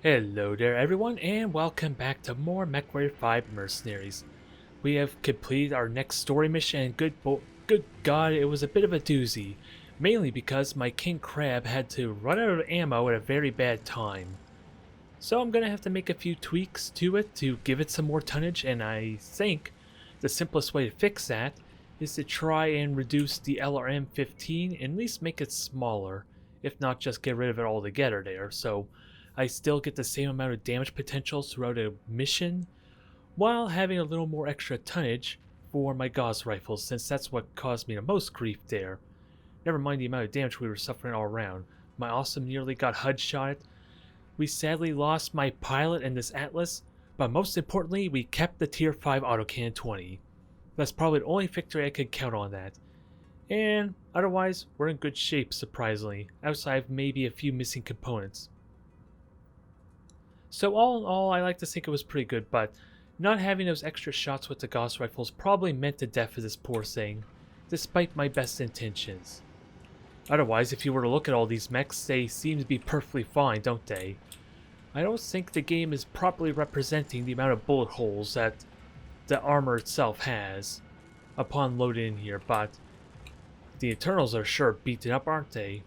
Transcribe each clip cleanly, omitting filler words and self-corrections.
Hello there everyone and welcome back to more Mechwarrior 5 Mercenaries. We have completed our next story mission and good god it was a bit of a doozy. Mainly because my King Crab had to run out of ammo at a very bad time. So I'm gonna have to make a few tweaks to it to give it some more tonnage, and I think the simplest way to fix that is to try and reduce the LRM 15 and at least make it smaller, if not just get rid of it altogether there, so I still get the same amount of damage potential throughout a mission while having a little more extra tonnage for my Gauss rifles, since that's what caused me the most grief there. Never mind the amount of damage we were suffering all around. My awesome nearly got HUD shot. We sadly lost my pilot and this Atlas, but most importantly, we kept the Tier 5 autocannon 20. That's probably the only victory I could count on that. And otherwise, we're in good shape, surprisingly, outside of maybe a few missing components. So all in all, I like to think it was pretty good, but not having those extra shots with the Gauss rifles probably meant the death of this poor thing, despite my best intentions. Otherwise, if you were to look at all these mechs, they seem to be perfectly fine, don't they? I don't think the game is properly representing the amount of bullet holes that the armor itself has upon loading in here, but the internals are sure beaten up, aren't they?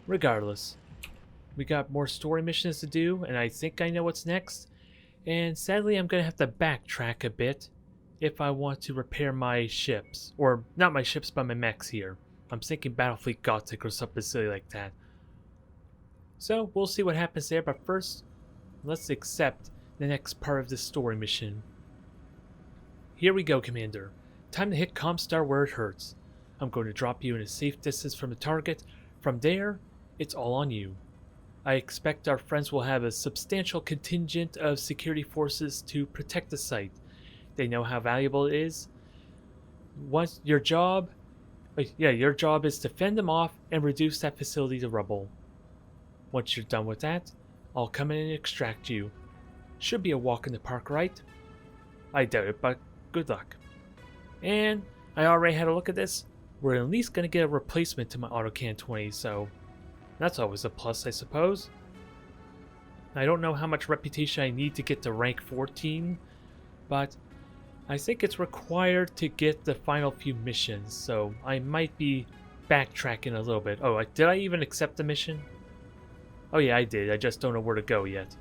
Regardless, we got more story missions to do, and I think I know what's next. And sadly, I'm going to have to backtrack a bit if I want to repair my ships. Or, not my ships, but my mechs here. I'm thinking Battlefleet Gothic or something silly like that. So, we'll see what happens there, but first, let's accept the next part of this story mission. Here we go, Commander. Time to hit Comstar where it hurts. I'm going to drop you in a safe distance from the target. From there, it's all on you. I expect our friends will have a substantial contingent of security forces to protect the site. They know how valuable it is. Your job is to fend them off and reduce that facility to rubble. Once you're done with that, I'll come in and extract you. Should be a walk in the park, right? I doubt it, but good luck. And I already had a look at this. We're at least going to get a replacement to my autocannon 20, so that's always a plus, I suppose. I don't know how much reputation I need to get to rank 14, but I think it's required to get the final few missions, so I might be backtracking a little bit. Oh, did I even accept the mission? Oh yeah, I did. I just don't know where to go yet.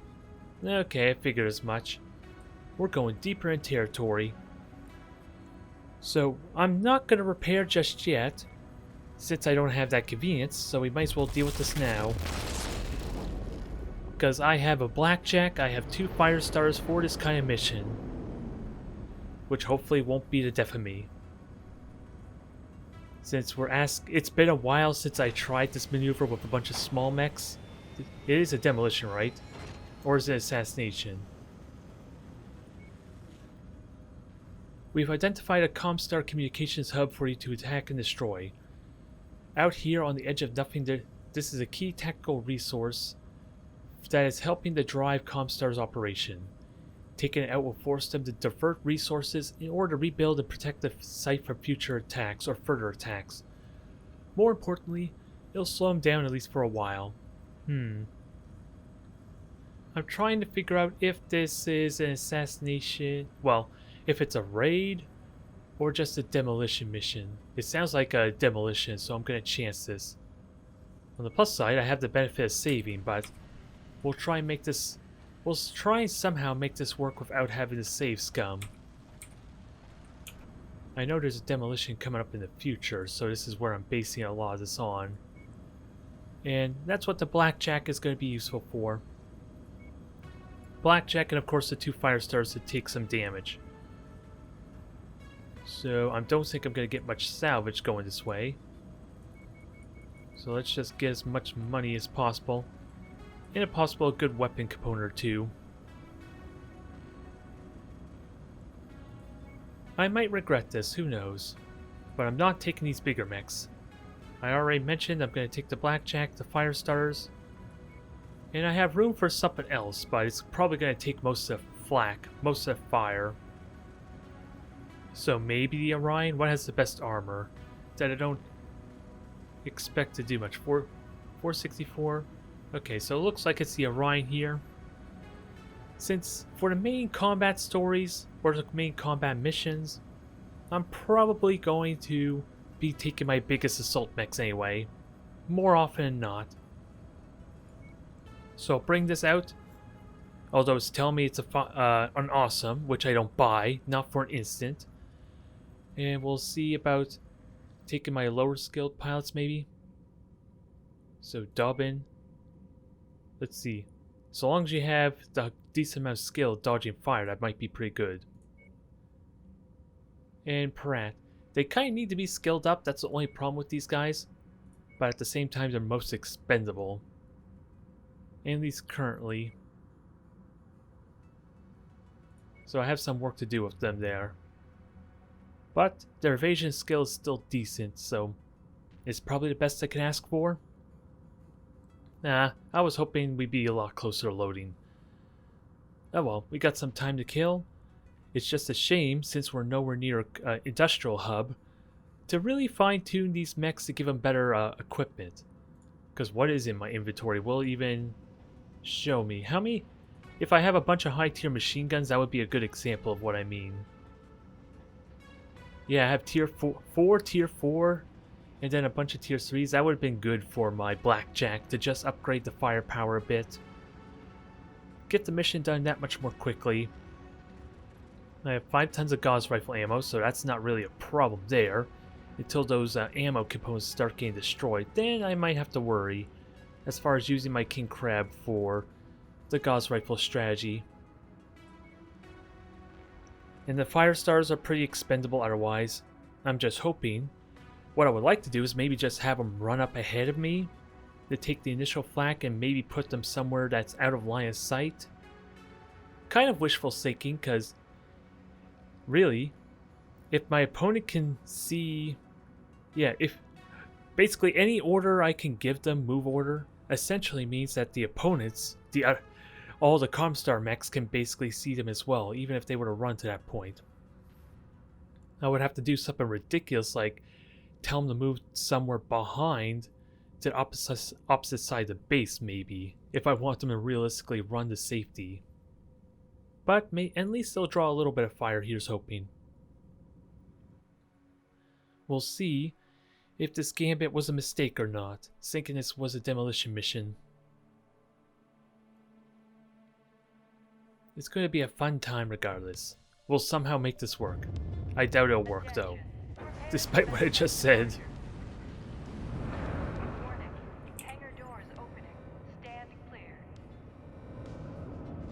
Okay, I figured as much. We're going deeper in territory. So, I'm not going to repair just yet, since I don't have that convenience, so we might as well deal with this now. Because I have a blackjack, I have 2 fire stars for this kind of mission. Which hopefully won't be the death of me. Since it's been a while since I tried this maneuver with a bunch of small mechs. It is a demolition, right? Or is it assassination? We've identified a Comstar communications hub for you to attack and destroy. Out here on the edge of nothing, this is a key tactical resource that is helping to drive Comstar's operation. Taking it out will force them to divert resources in order to rebuild and protect the site from future attacks or further attacks. More importantly, it'll slow them down at least for a while. I'm trying to figure out if this is an assassination, well, if it's a raid or just a demolition mission. It sounds like a demolition, so I'm going to chance this. On the plus side, I have the benefit of saving, but we'll try and somehow make this work without having to save scum. I know there's a demolition coming up in the future, so this is where I'm basing a lot of this on. And that's what the blackjack is going to be useful for. Blackjack and of course the 2 fire stars to take some damage. So I don't think I'm going to get much salvage going this way. So let's just get as much money as possible. And if possible, a good weapon component or 2. I might regret this, who knows. But I'm not taking these bigger mechs. I already mentioned I'm going to take the blackjack, the fire starters. And I have room for something else, but it's probably going to take most of the flak, most of the fire. So maybe the Orion? What has the best armor? That I don't expect to do much. 464? Okay, so it looks like it's the Orion here. Since for the main combat stories, or the main combat missions, I'm probably going to be taking my biggest assault mechs anyway, more often than not. So I'll bring this out, although it's telling me it's an awesome, which I don't buy, not for an instant. And we'll see about taking my lower skilled pilots maybe. So Dobbin. Let's see. So long as you have the decent amount of skill dodging fire, that might be pretty good. And Pratt. They kind of need to be skilled up, that's the only problem with these guys. But at the same time, they're most expendable. At least currently. So I have some work to do with them there. But their evasion skill is still decent, so it's probably the best I can ask for. Nah, I was hoping we'd be a lot closer to loading. Oh well, we got some time to kill. It's just a shame, since we're nowhere near an industrial hub, to really fine-tune these mechs to give them better equipment. Because what is in my inventory will even show me. How many? If I have a bunch of high-tier machine guns, that would be a good example of what I mean. Yeah, I have tier 4, tier 4, and then a bunch of tier 3s. That would have been good for my blackjack to just upgrade the firepower a bit. Get the mission done that much more quickly. I have 5 tons of Gauss rifle ammo, so that's not really a problem there. Until those ammo components start getting destroyed, then I might have to worry as far as using my King Crab for the Gauss rifle strategy. And the fire stars are pretty expendable otherwise. I'm just hoping. What I would like to do is maybe just have them run up ahead of me to take the initial flak and maybe put them somewhere that's out of line of sight. Kind of wishful thinking, because really, if my opponent can see... Yeah, if basically any order I can give them, move order, essentially means that the opponents, all the Comstar mechs can basically see them as well, even if they were to run to that point. I would have to do something ridiculous like tell them to move somewhere behind to the opposite side of the base, maybe, if I want them to realistically run to safety. But at least they'll draw a little bit of fire, here's hoping. We'll see if this gambit was a mistake or not, thinking this was a demolition mission. It's going to be a fun time regardless. We'll somehow make this work. I doubt it'll work though, despite what I just said. Hangar doors opening. Stand clear.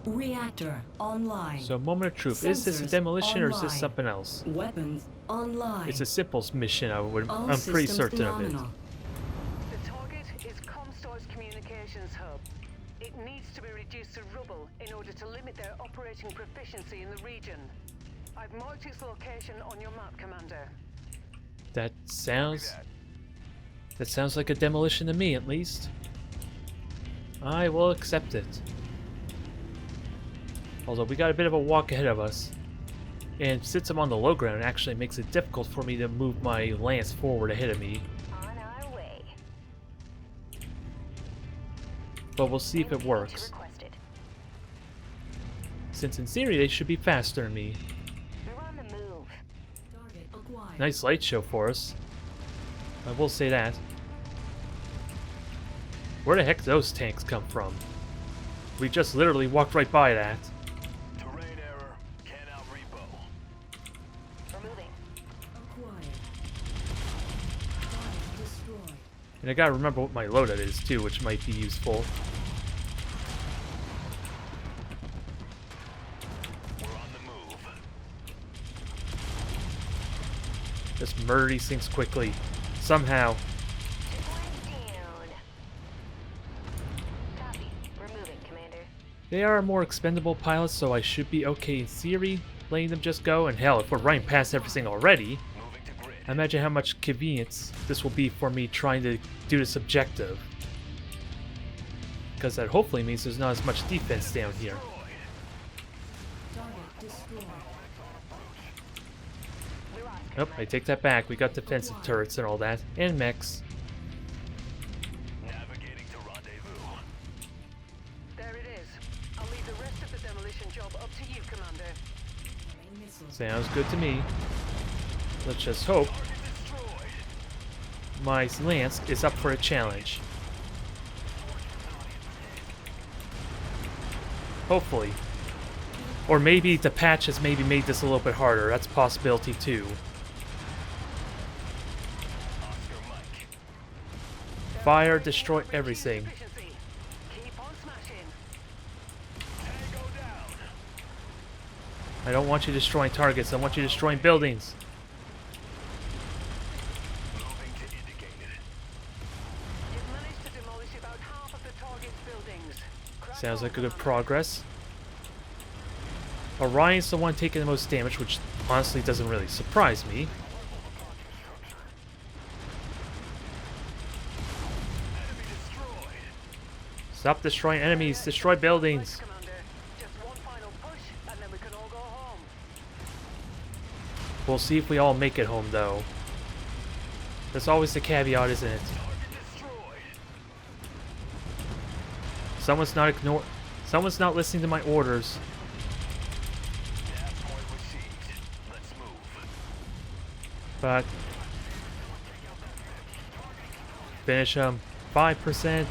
Reactor online. So, moment of truth. Is this a demolition or is this something else? Weapons online. It's a simple mission, I'm pretty certain of it. The target is Comstar's communications hub. It needs to be reduced to rubble in order to limit their operating proficiency in the region. I've marked its location on your map, Commander. That sounds like a demolition to me, at least. I will accept it. Although we got a bit of a walk ahead of us. And since I'm on the low ground, it actually makes it difficult for me to move my lance forward ahead of me. On our way. But we'll see if it works. Since in theory they should be faster than me. We're on the move. Target acquired. Nice light show for us. I will say that. Where the heck did those tanks come from? We just literally walked right by that. Terrain error. Can't out repo. We're moving. Acquired. Target destroyed. And I gotta remember what my loadout is too, which might be useful. We're on the move. Just murder these things quickly. Somehow. Down. Copy. We're moving, Commander. They are more expendable pilots, so I should be okay in theory, letting them just go. And hell, if we're running past everything already, Moving to grid. imagine how much convenience this will be for me trying to do this objective. Because that hopefully means there's not as much defense down here. Target destroyed. Nope, I take that back. We got defensive turrets and all that. And mechs. Navigating to rendezvous. demolition job up to you, Commander. Main missile. Sounds good to me. Let's just hope my lance is up for a challenge. Hopefully. Or maybe the patch has maybe made this a little bit harder. That's a possibility too. Fire, destroy everything. Keep on smashing. I don't want you destroying targets. I want you destroying buildings. You've managed to demolish about half of the target's buildings. Crack Sounds on, like a good Commander. progress. Orion's the one taking the most damage, which honestly doesn't really surprise me. Stop destroying enemies, destroy buildings. Right, Commander. Just one final push, and then we can all go home. We'll see if we all make it home, though. That's always the caveat, isn't it? Someone's not listening to my orders. But finish him. 5%.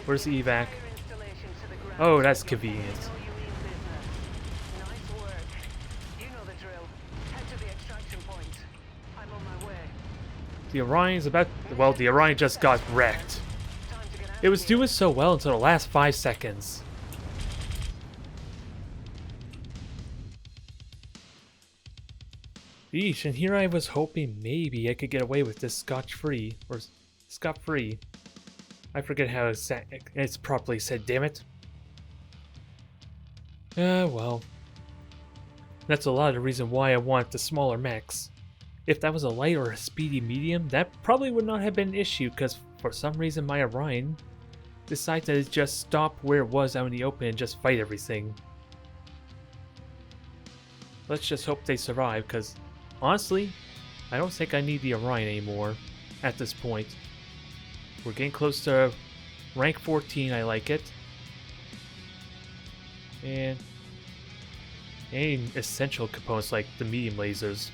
Where's the evac? Oh, that's convenient. Nice work. You know the drill. Head to the extraction point. I'm on my way. The Orion's about... Well, the Orion just got wrecked. Time to get out It was of here. doing so well until the last 5 seconds. Eesh, and here I was hoping maybe I could get away with this scotch-free. Or scot-free. I forget how it's properly said, damn it. Well. That's a lot of reason why I want the smaller mechs. If that was a light or a speedy medium, that probably would not have been an issue, because for some reason my Orion decided to just stop where it was out in the open and just fight everything. Let's just hope they survive, because honestly, I don't think I need the Orion anymore at this point. We're getting close to rank 14, I like it. And any essential components like the medium lasers.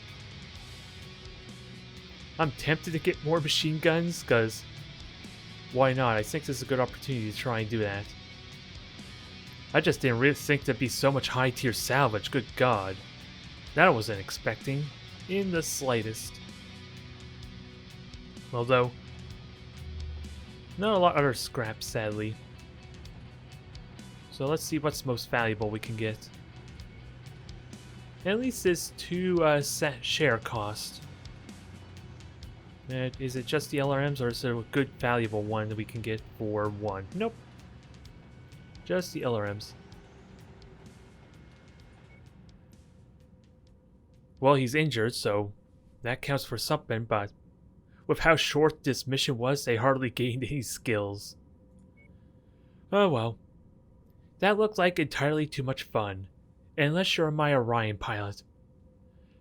I'm tempted to get more machine guns, because why not? I think this is a good opportunity to try and do that. I just didn't really think there'd be so much high tier salvage, good god. That I wasn't expecting, in the slightest. Although, not a lot of other scraps, sadly. So let's see what's most valuable we can get. At least this 2 set share cost. And is it just the LRMs, or is there a good valuable one that we can get for 1? Nope. Just the LRMs. Well, he's injured, so that counts for something, but with how short this mission was, they hardly gained any skills. Oh well. That looked like entirely too much fun, unless you're my Orion pilot.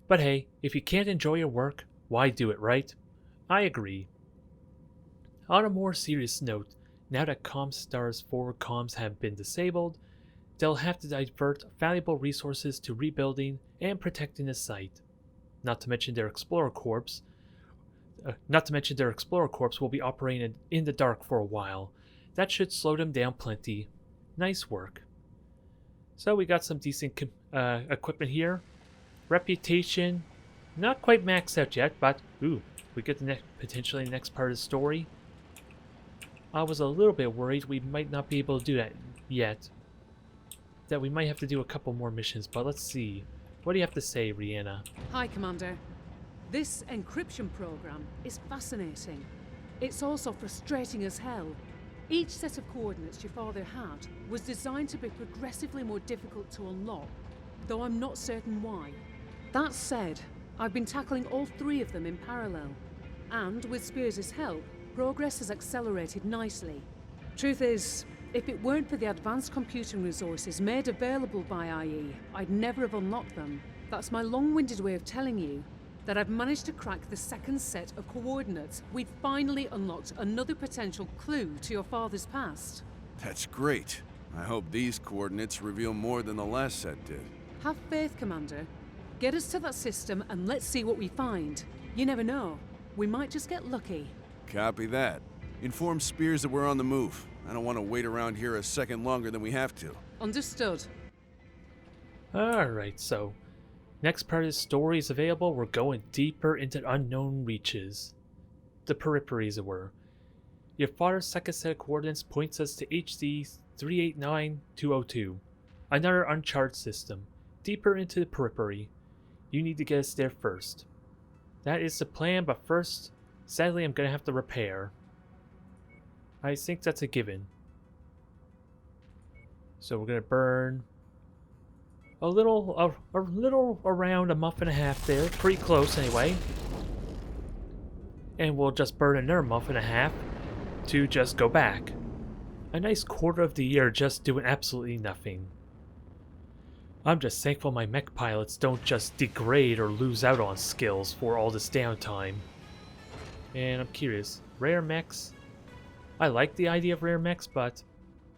But hey, if you can't enjoy your work, why do it, right? I agree. On a more serious note, now that Comstar's forward comms have been disabled, they'll have to divert valuable resources to rebuilding and protecting the site. Not to mention their Explorer Corps. Will be operating in the dark for a while. That should slow them down plenty. Nice work. So we got some decent equipment here. Reputation, not quite maxed out yet, but ooh, we get the potentially next part of the story. I was a little bit worried we might not be able to do that yet. That we might have to do a couple more missions, but let's see. What do you have to say, Rihanna? Hi, Commander. This encryption program is fascinating. It's also frustrating as hell. Each set of coordinates your father had was designed to be progressively more difficult to unlock, though I'm not certain why. That said, I've been tackling all 3 of them in parallel, and with Spears' help, progress has accelerated nicely. Truth is, if it weren't for the advanced computing resources made available by IE, I'd never have unlocked them. That's my long-winded way of telling you that I've managed to crack the second set of coordinates. We've finally unlocked another potential clue to your father's past. That's great. I hope these coordinates reveal more than the last set did. Have faith, Commander. Get us to that system and let's see what we find. You never know. We might just get lucky. Copy that. Inform Spears that we're on the move. I don't want to wait around here a second longer than we have to. Understood. Alright, so next part of the story is available. We're going deeper into unknown reaches. The Periphery, as it were. Your father's second set of coordinates points us to HD 389202. Another uncharted system. Deeper into the Periphery. You need to get us there first. That is the plan, but first, sadly I'm going to have to repair. I think that's a given. So we're going to burn a little around a month and a half there. Pretty close anyway. And we'll just burn another month and a half to just go back. A nice quarter of the year just doing absolutely nothing. I'm just thankful my mech pilots don't just degrade or lose out on skills for all this downtime. And I'm curious, rare mechs? I like the idea of rare mechs, but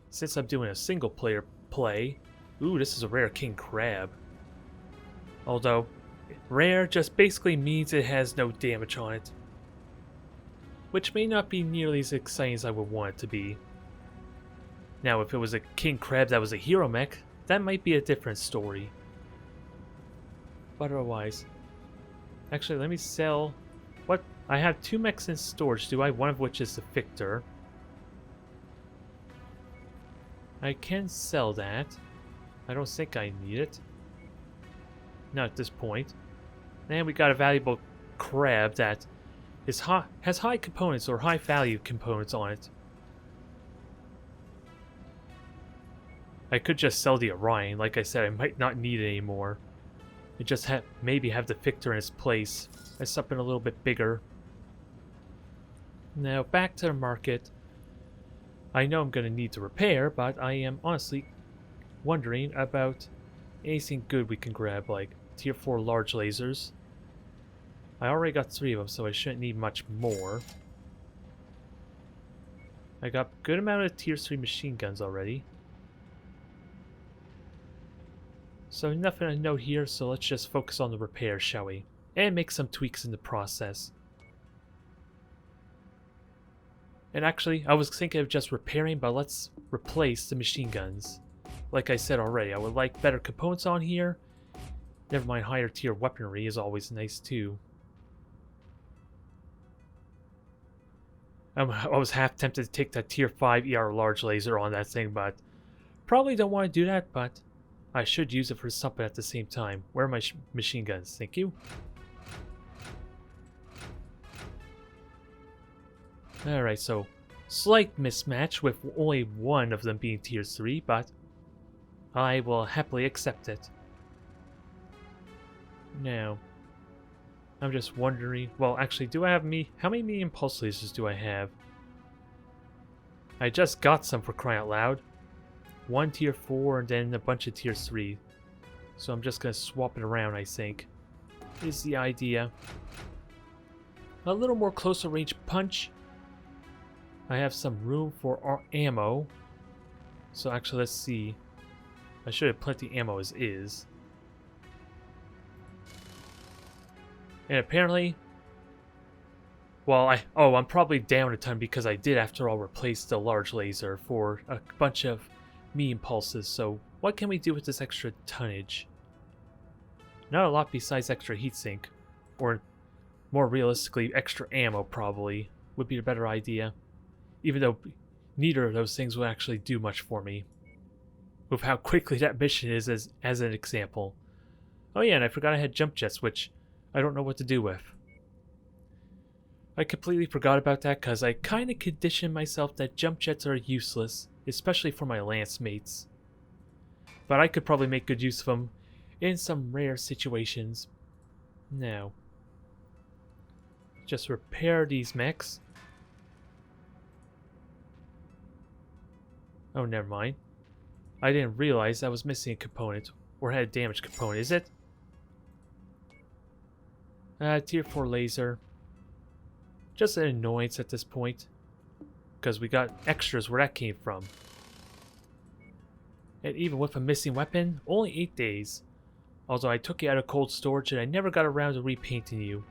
since I'm doing a single player play, ooh, this is a rare king crab. Although, rare just basically means it has no damage on it. Which may not be nearly as exciting as I would want it to be. Now, if it was a king crab that was a hero mech, that might be a different story. But otherwise... Actually, let me sell... What? I have 2 mechs in storage, do I? One of which is the Victor. I can sell that. I don't think I need it. Not at this point. And we got a valuable crab that is has high components or high value components on it. I could just sell the Orion. Like I said, I might not need it anymore. And just maybe have the Victor in its place as something a little bit bigger. Now back to the market. I know I'm going to need to repair, but I am honestly wondering about anything good we can grab, like tier 4 large lasers. I already got 3 of them, so I shouldn't need much more. I got a good amount of tier 3 machine guns already. So nothing to note here, so let's just focus on the repair, shall we? And make some tweaks in the process. And actually, I was thinking of just repairing, but let's replace the machine guns. Like I said already, I would like better components on here. Never mind, higher tier weaponry is always nice too. I was half tempted to take that tier 5 ER large laser on that thing, but probably don't want to do that, but I should use it for something at the same time. Where are my machine guns? Thank you. Alright, so slight mismatch with only one of them being tier 3, but I will happily accept it. Now, I'm just wondering, well actually, do I have how many medium pulse lasers do I have? I just got some, for crying out loud. 1 tier 4 and then a bunch of tier 3. So I'm just going to swap it around, I think. Is the idea. A little more closer range punch. I have some room for ammo. So actually, let's see. I should have plenty of ammo as is. And apparently... Well, I'm probably down a ton because I did, after all, replace the large laser for a bunch of medium pulses. So what can we do with this extra tonnage? Not a lot besides extra heatsink. Or, more realistically, extra ammo probably would be a better idea. Even though neither of those things will actually do much for me. With how quickly that mission is as an example. Oh yeah, and I forgot I had jump jets, which I don't know what to do with. I completely forgot about that because I kind of conditioned myself that jump jets are useless, especially for my lance mates. But I could probably make good use of them in some rare situations. Now, just repair these mechs. Oh, never mind. I didn't realize I was missing a component, or had a damaged component, is it? Tier 4 laser. Just an annoyance at this point. Because we got extras where that came from. And even with a missing weapon, only 8 days. Although I took you out of cold storage and I never got around to repainting you.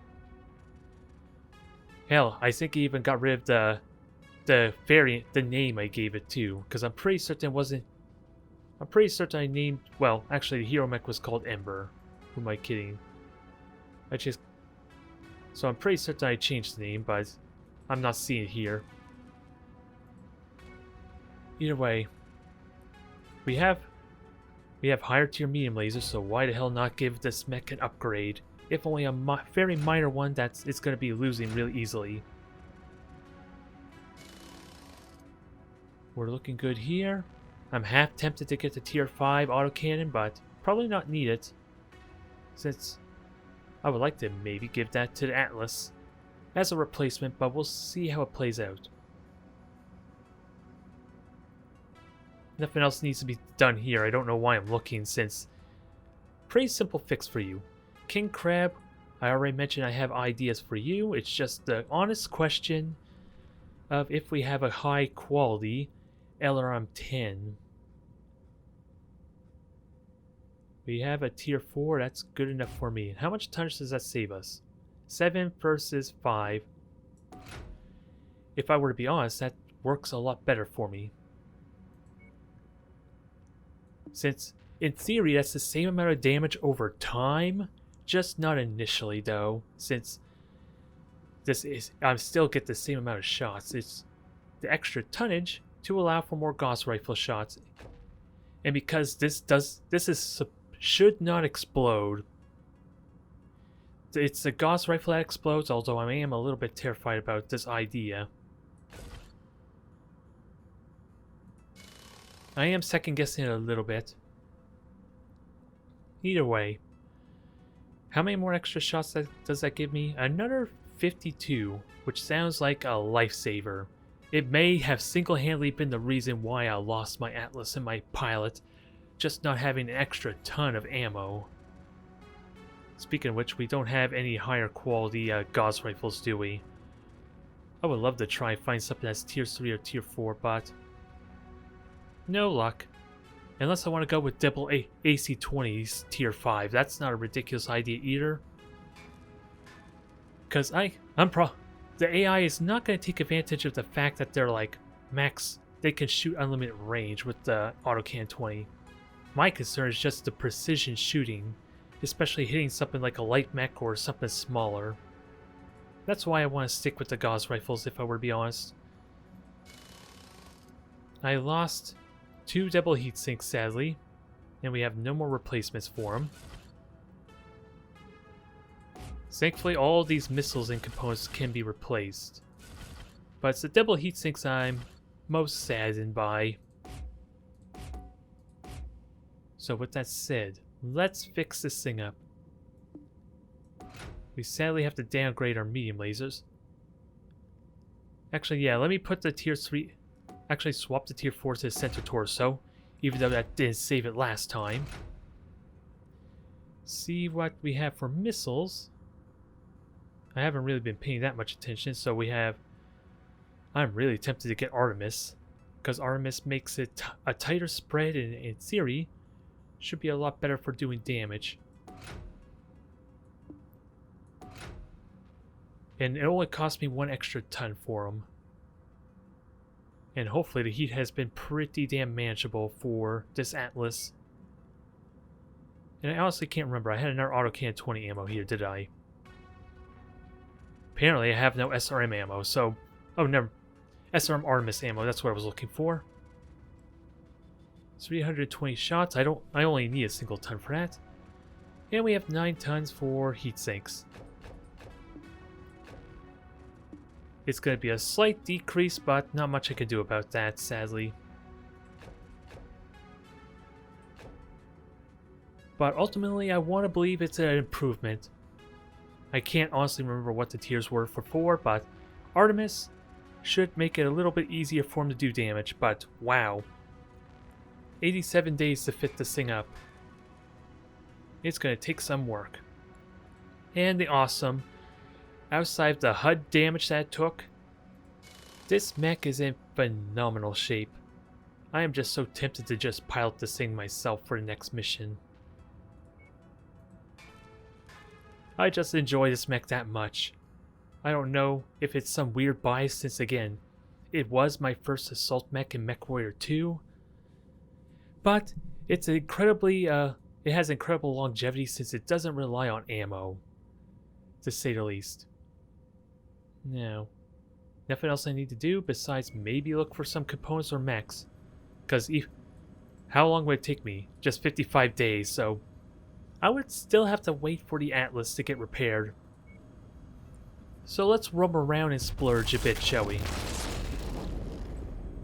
Hell, I think I even got rid of the variant, the name I gave it too, because I'm pretty certain it wasn't. I'm pretty certain I named. Well, actually, the hero mech was called Ember. Who am I kidding? So I'm pretty certain I changed the name, but I'm not seeing it here. Either way, we have higher tier medium lasers, so why the hell not give this mech an upgrade? If only a very minor one that it's going to be losing really easily. We're looking good here. I'm half tempted to get the tier 5 autocannon, but probably not need it. Since I would like to maybe give that to the Atlas as a replacement, but we'll see how it plays out. Nothing else needs to be done here. I don't know why I'm looking, since pretty simple fix for you. King Crab, I already mentioned I have ideas for you. It's just the honest question of if we have a high quality LRM 10. We have a tier 4, that's good enough for me. How much tonnage does that save us? 7 versus 5. If I were to be honest, that works a lot better for me. Since, in theory, that's the same amount of damage over time, just not initially though, since I still get the same amount of shots. It's the extra tonnage to allow for more Gauss rifle shots. And because should not explode. It's the Gauss rifle that explodes, although I am a little bit terrified about this idea. I am second guessing it a little bit. Either way, how many more extra shots does that give me? Another 52, which sounds like a lifesaver. It may have single-handedly been the reason why I lost my Atlas and my pilot, just not having an extra ton of ammo. Speaking of which, we don't have any higher quality Gauss rifles, do we? I would love to try and find something that's tier 3 or tier 4, but no luck. Unless I want to go with double AC-20s tier 5. That's not a ridiculous idea either. Because the AI is not going to take advantage of the fact that they're like max. They can shoot unlimited range with the autocannon 20. My concern is just the precision shooting, especially hitting something like a light mech or something smaller. That's why I want to stick with the Gauss rifles, if I were to be honest. I lost 2 double heat sinks, sadly, and we have no more replacements for them. Thankfully, all these missiles and components can be replaced. But it's the double heat sinks I'm most saddened by. So with that said, let's fix this thing up. We sadly have to downgrade our medium lasers. Actually, yeah, let me put the tier 3... Actually, swap the tier 4 to the center torso, even though that didn't save it last time. See what we have for missiles. I haven't really been paying that much attention, so we have... I'm really tempted to get Artemis, because Artemis makes it a tighter spread, and in theory, should be a lot better for doing damage. And it only cost me 1 extra ton for them. And hopefully the heat has been pretty damn manageable for this Atlas. And I honestly can't remember. I had another autocannon 20 ammo here, did I? Apparently I have no SRM ammo, so... Oh, never... SRM Artemis ammo, that's what I was looking for. 320 shots. I only need a single ton for that. And we have 9 tons for heat sinks. It's going to be a slight decrease, but not much I can do about that, sadly. But ultimately, I want to believe it's an improvement. I can't honestly remember what the tiers were for 4, but Artemis should make it a little bit easier for him to do damage, but wow. 87 days to fit this thing up. It's going to take some work. And the awesome, outside of the HUD damage that it took, this mech is in phenomenal shape. I am just so tempted to just pilot this thing myself for the next mission. I just enjoy this mech that much. I don't know if it's some weird bias since, again, it was my first assault mech in Mechwarrior 2. But it's incredibly, it has incredible longevity since it doesn't rely on ammo, to say the least. Now, nothing else I need to do besides maybe look for some components or mechs. Because how long would it take me? Just 55 days, so I would still have to wait for the Atlas to get repaired. So let's roam around and splurge a bit, shall we?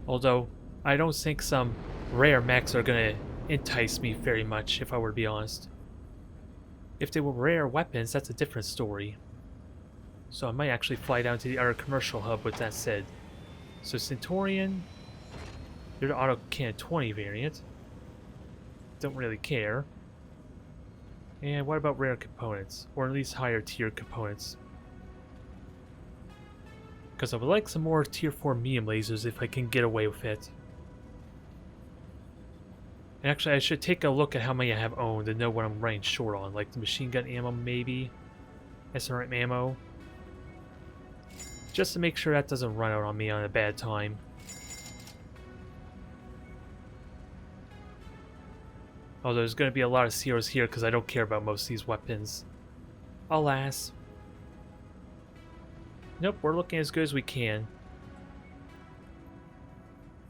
Although, I don't think some rare mechs are gonna entice me very much, if I were to be honest. If they were rare weapons, that's a different story. So I might actually fly down to the other commercial hub with that said. So Centurion, you're the Auto Cannon 20 variant. Don't really care. And what about rare components? Or at least higher tier components? Because I would like some more tier 4 medium lasers if I can get away with it. And actually, I should take a look at how many I have owned and know what I'm running short on. Like the machine gun ammo, maybe. SRM ammo. Just to make sure that doesn't run out on me on a bad time. Although there's going to be a lot of zeros here because I don't care about most of these weapons. Alas. Nope, we're looking as good as we can.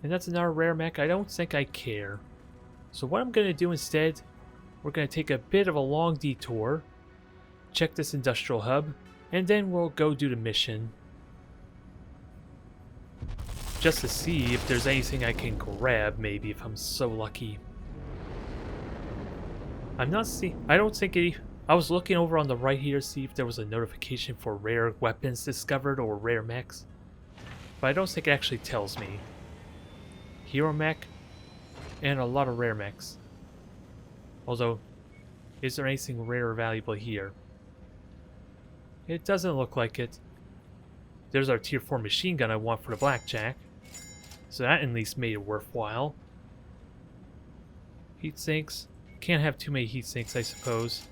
And that's another rare mech. I don't think I care. So what I'm going to do instead, we're going to take a bit of a long detour, check this industrial hub, and then we'll go do the mission. Just to see if there's anything I can grab, maybe, if I'm so lucky. I don't think any... I was looking over on the right here to see if there was a notification for rare weapons discovered or rare mechs. But I don't think it actually tells me. Hero mech, and a lot of rare mechs. Although, is there anything rare or valuable here? It doesn't look like it. There's our tier 4 machine gun I want for the blackjack. So that at least made it worthwhile. Heat sinks. Can't have too many heat sinks, I suppose.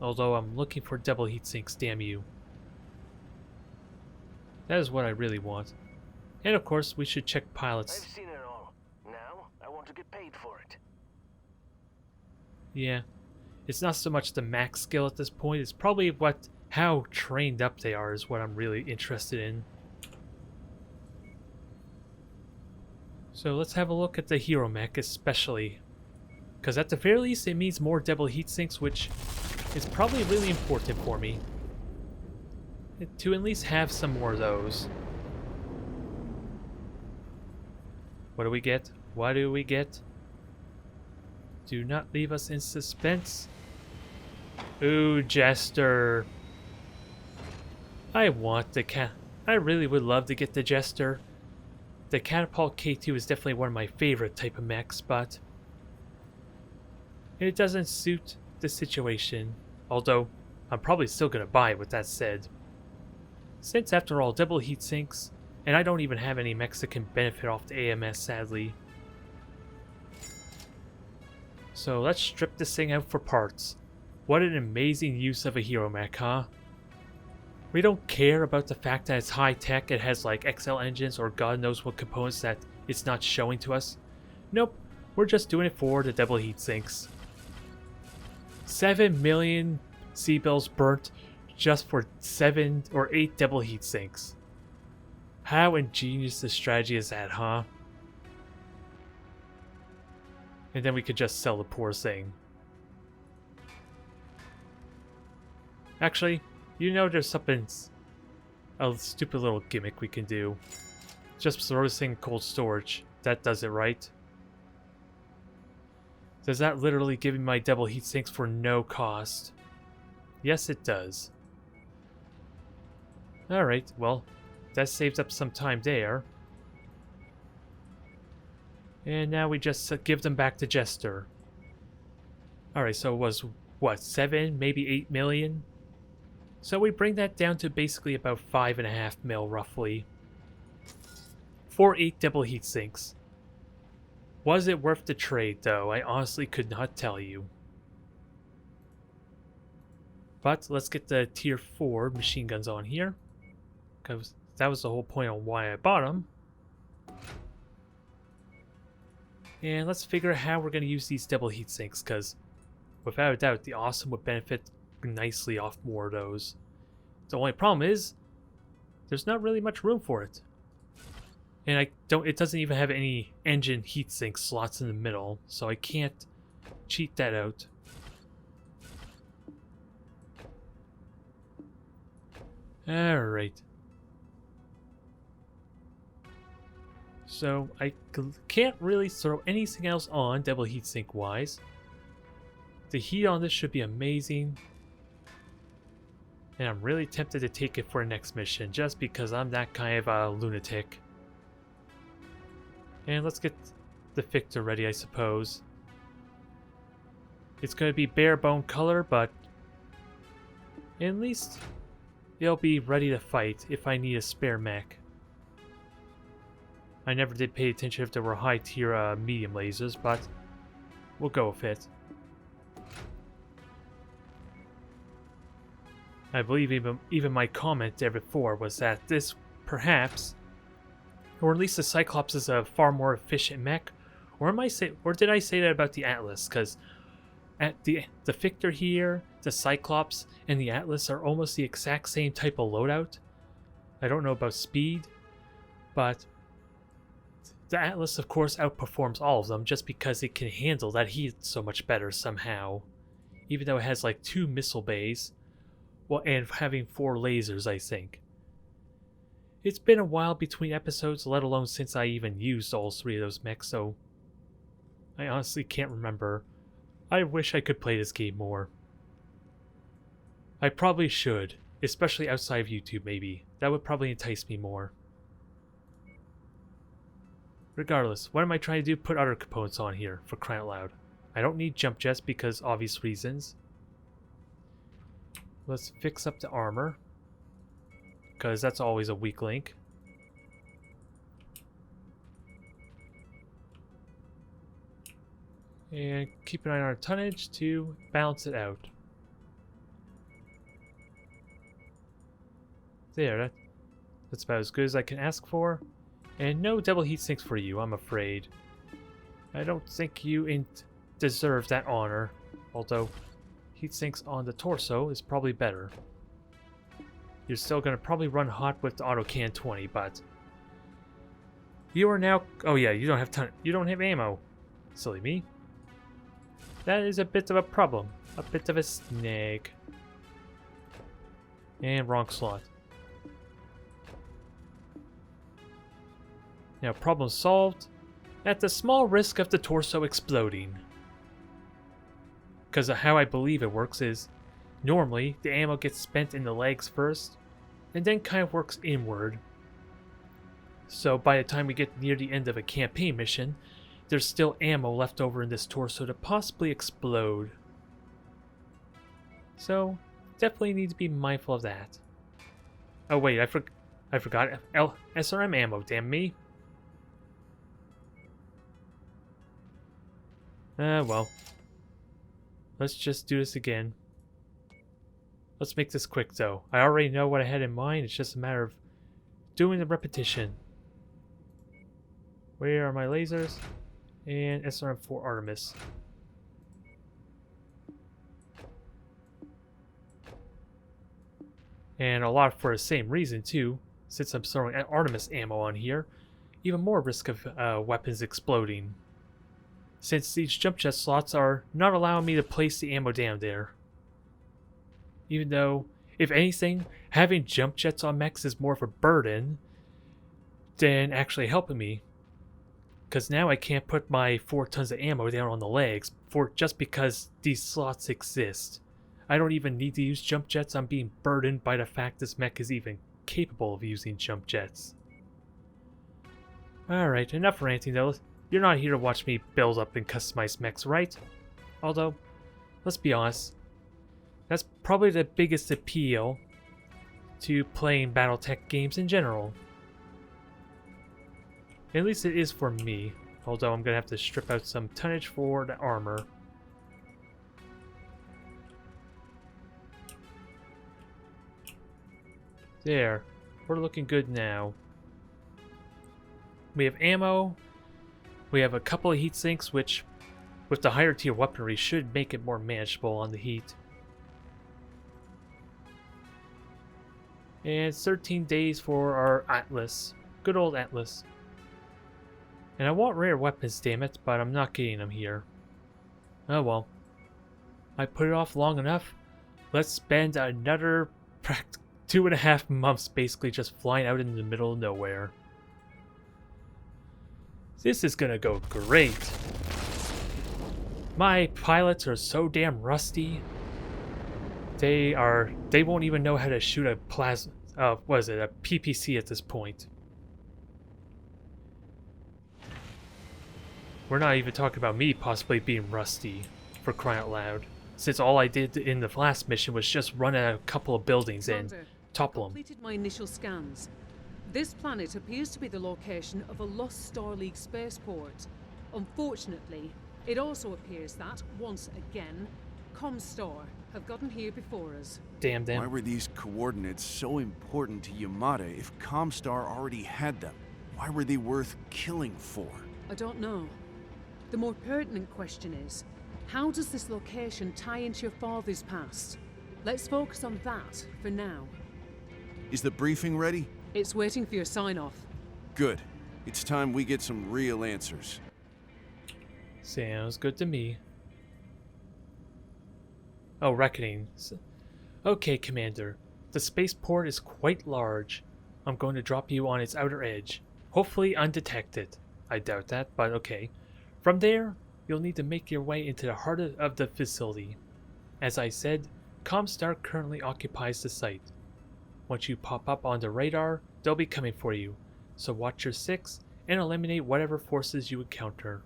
Although I'm looking for double heat sinks, damn you. That is what I really want. And of course, we should check pilots. I've seen it all. Now, I want to get paid for it. Yeah. It's not so much the max skill at this point, it's probably how trained up they are is what I'm really interested in. So let's have a look at the hero mech especially. Because at the very least it means more double heat sinks, which is probably really important for me. To at least have some more of those. What do we get? What do we get? Do not leave us in suspense. Ooh, Jester. I want the I really would love to get the Jester. The Catapult K2 is definitely one of my favorite type of mechs, but it doesn't suit the situation. Although, I'm probably still going to buy it with that said. Since after all, double heat sinks, and I don't even have any mechs that can benefit off the AMS, sadly. So let's strip this thing out for parts. What an amazing use of a hero mech, huh? We don't care about the fact that it's high tech, it has like XL engines or god knows what components that it's not showing to us. Nope, we're just doing it for the double heat sinks. 7 million C-bills burnt just for 7 or 8 double heat sinks. How ingenious a strategy is that, huh? And then we could just sell the poor thing. Actually, you know there's something, a stupid little gimmick we can do. Just throw this thing in cold storage. That does it, right? Does that literally give me my double heat sinks for no cost? Yes, it does. Alright, well, that saves up some time there. And now we just give them back to Jester. Alright, so it was, what, 7, maybe 8 million? So we bring that down to basically about 5.5 mil, roughly. For 8 double heat sinks. Was it worth the trade, though? I honestly could not tell you. But let's get the tier 4 machine guns on here, because that was the whole point on why I bought them. And let's figure out how we're going to use these double heat sinks, because without a doubt, the awesome would benefit nicely off more of those. The only problem is, there's not really much room for it. And it doesn't even have any engine heatsink slots in the middle, so I can't cheat that out. Alright. So I can't really throw anything else on double heatsink wise. The heat on this should be amazing. And I'm really tempted to take it for a next mission just because I'm that kind of a lunatic. And let's get the Victor ready, I suppose. It's going to be bare bone color, but at least it'll be ready to fight if I need a spare mech. I never did pay attention if there were high tier medium lasers, but we'll go with it. I believe even my comment there before was that this perhaps, or at least the Cyclops is a far more efficient mech, or did I say that about the Atlas? Because at the Victor here, the Cyclops, and the Atlas are almost the exact same type of loadout. I don't know about speed, but the Atlas of course outperforms all of them just because it can handle that heat so much better somehow. Even though it has like 2 missile bays, well, and having 4 lasers, I think. It's been a while between episodes, let alone since I even used all 3 of those mechs, so I honestly can't remember. I wish I could play this game more. I probably should, especially outside of YouTube maybe. That would probably entice me more. Regardless, what am I trying to do? Put other components on here, for crying out loud. I don't need jump jets because obvious reasons. Let's fix up the armor, because that's always a weak link. And keep an eye on our tonnage to balance it out. There, that's about as good as I can ask for. And no double heat sinks for you, I'm afraid. I don't think you deserve that honor, although heat sinks on the torso is probably better. You're still going to probably run hot with the Autocan 20, but you are now... Oh yeah, you don't have ammo. Silly me. That is a bit of a problem. A bit of a snag. And wrong slot. Now, problem solved at the small risk of the torso exploding. Because of how I believe it works is, normally the ammo gets spent in the legs first, and then kind of works inward. So by the time we get near the end of a campaign mission, there's still ammo left over in this torso to possibly explode. So, definitely need to be mindful of that. Oh wait, I forgot SRM ammo, damn me. Well. Let's just do this again. Let's make this quick though. I already know what I had in mind, it's just a matter of doing the repetition. Where are my lasers? And SRM-4 Artemis. And a lot for the same reason too, since I'm throwing Artemis ammo on here. Even more risk of weapons exploding, since these jump jet slots are not allowing me to place the ammo down there. Even though, if anything, having jump jets on mechs is more of a burden than actually helping me. Because now I can't put my 4 tons of ammo down on the legs just because these slots exist. I don't even need to use jump jets, I'm being burdened by the fact this mech is even capable of using jump jets. Alright, enough ranting though. You're not here to watch me build up and customize mechs, right? Although, let's be honest, that's probably the biggest appeal to playing Battletech games in general. At least it is for me. Although I'm gonna have to strip out some tonnage for the armor. There. We're looking good now. We have ammo. We have a couple of heat sinks, which, with the higher tier weaponry, should make it more manageable on the heat. And it's 13 days for our Atlas. Good old Atlas. And I want rare weapons, damn it, but I'm not getting them here. Oh well. I put it off long enough. Let's spend another 2.5 months basically just flying out in the middle of nowhere. This is gonna go great. My pilots are so damn rusty. They won't even know how to shoot a plasma, what is it, a PPC at this point. We're not even talking about me possibly being rusty, for crying out loud. Since all I did in the last mission was just run a couple of buildings and Commander, topple them. completed my initial scans. This planet appears to be the location of a lost Star League spaceport. Unfortunately, it also appears that, once again, Comstar have gotten here before us. Damn them. Why were these coordinates so important to Yamada if Comstar already had them? Why were they worth killing for? I don't know. The more pertinent question is, how does this location tie into your father's past? Let's focus on that for now. Is the briefing ready? It's waiting for your sign-off. Good. It's time we get some real answers. Sounds good to me. Oh, reckoning. Okay, Commander. The spaceport is quite large. I'm going to drop you on its outer edge. Hopefully undetected. I doubt that, but okay. From there, you'll need to make your way into the heart of the facility. As I said, Comstar currently occupies the site. Once you pop up on the radar, they'll be coming for you, so watch your six and eliminate whatever forces you encounter.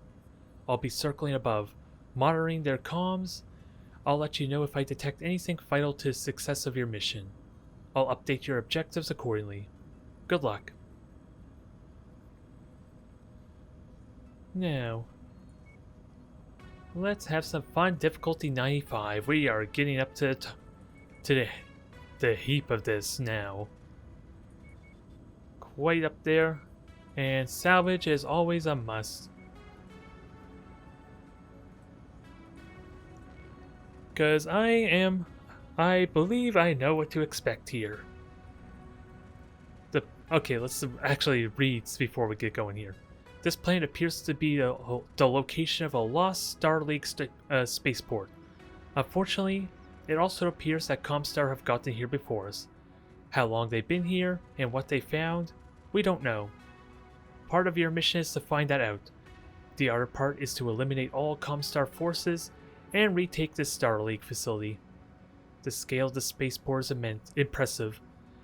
I'll be circling above, monitoring their comms. I'll let you know if I detect anything vital to the success of your mission. I'll update your objectives accordingly. Good luck. Now, let's have some fun. Difficulty 95. We are getting up to the heap of this now. Quite up there. And salvage is always a must. Because I believe I know what to expect here. Okay, let's actually read before we get going here. This planet appears to be the location of a lost Star League spaceport. Unfortunately, it also appears that Comstar have gotten here before us. How long they've been here and what they found, we don't know. Part of your mission is to find that out. The other part is to eliminate all Comstar forces and retake this Star League facility. The scale of the spaceport is impressive,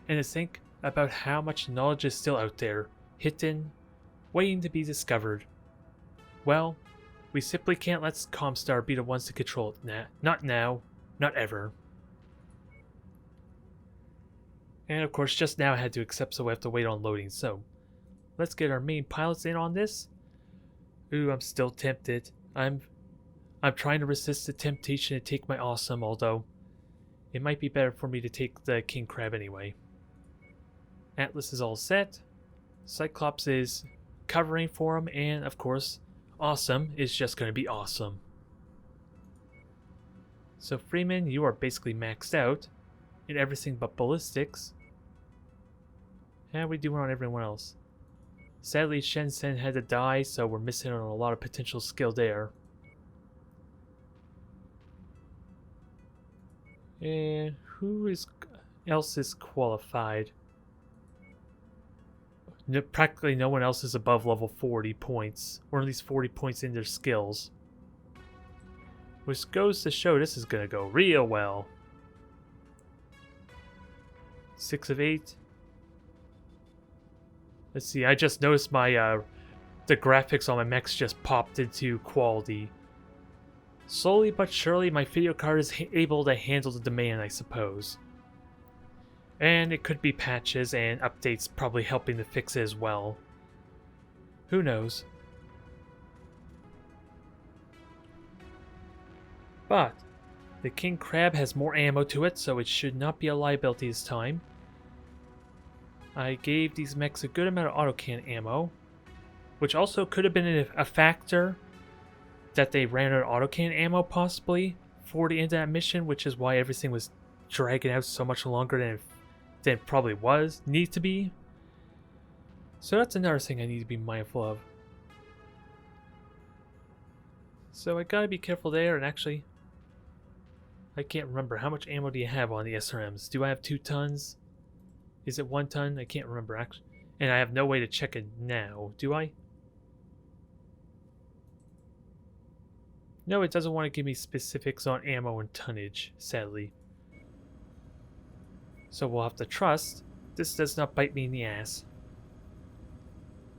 and to think about how much knowledge is still out there, hidden, waiting to be discovered. Well, we simply can't let Comstar be the ones to control it. Not now, not ever. And of course, just now I had to accept, so we have to wait on loading. So, let's get our main pilots in on this. Ooh, I'm still tempted. I'm trying to resist the temptation to take my awesome, although it might be better for me to take the King Crab anyway. Atlas is all set. Cyclops is covering for him, and of course, awesome is just going to be awesome. So Freeman, you are basically maxed out in everything but ballistics. How are we doing on everyone else? Sadly, Shensen had to die, so we're missing on a lot of potential skill there. And who else is qualified? Practically no one else is above level 40 points, or at least 40 points in their skills. Which goes to show this is going to go real well. 6 of 8. Let's see, I just noticed my the graphics on my mechs just popped into quality. Slowly but surely, my video card is able to handle the demand, I suppose. And it could be patches and updates probably helping to fix it as well. Who knows? But the king crab has more ammo to it, so it should not be a liability this time. I gave these mechs a good amount of autocan ammo, which also could have been a factor that they ran out of autocan ammo possibly for the end of that mission, which is why everything was dragging out so much longer than it probably need to be. So that's another thing I need to be mindful of. So I gotta be careful there, and actually, I can't remember. How much ammo do you have on the SRMs? Do I have 2 tons? Is it 1 ton? I can't remember actually. And I have no way to check it now, do I? No, it doesn't want to give me specifics on ammo and tonnage, sadly. So we'll have to trust this does not bite me in the ass.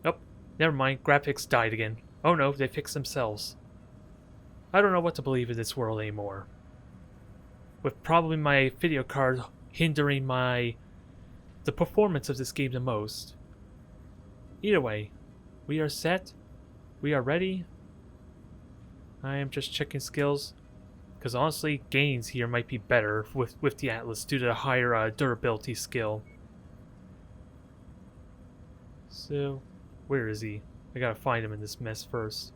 Nope, never mind, graphics died again. Oh no, they fixed themselves. I don't know what to believe in this world anymore. With probably my video card hindering the performance of this game the most. Either way, we are set. We are ready. I am just checking skills. Because honestly, gains here might be better with the Atlas due to the higher durability skill. So, where is he? I gotta find him in this mess first.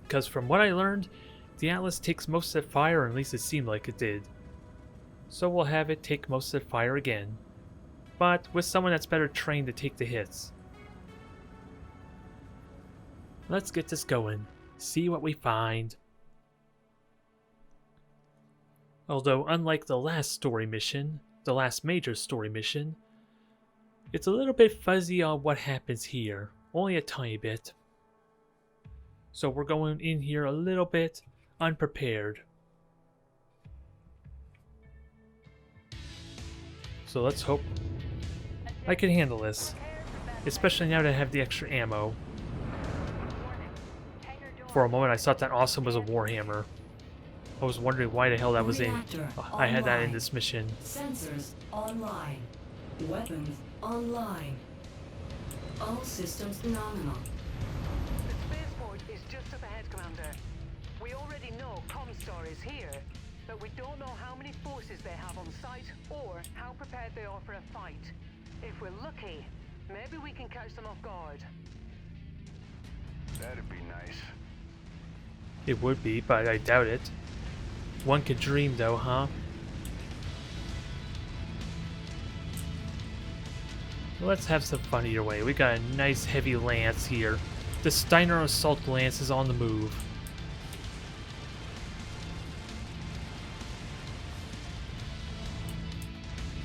Because from what I learned, the Atlas takes most of the fire, or at least it seemed like it did. So we'll have it take most of the fire again. But with someone that's better trained to take the hits. Let's get this going. See what we find. Although unlike the last story mission, the last major story mission, it's a little bit fuzzy on what happens here. Only a tiny bit. So we're going in here a little bit unprepared. So let's hope I can handle this. Especially now that I have the extra ammo. For a moment I thought that awesome was a Warhammer. I was wondering why the hell that was I had that in this mission. Sensors online. Weapons online. All systems nominal. The spaceport is just up ahead, Commander. We already know Comstar is here, but we don't know how many forces they have on site or how prepared they are for a fight. If we're lucky, maybe we can catch them off guard. That'd be nice. It would be, but I doubt it. One could dream though, huh? Let's have some fun either way. We got a nice heavy lance here. The Steiner Assault Lance is on the move.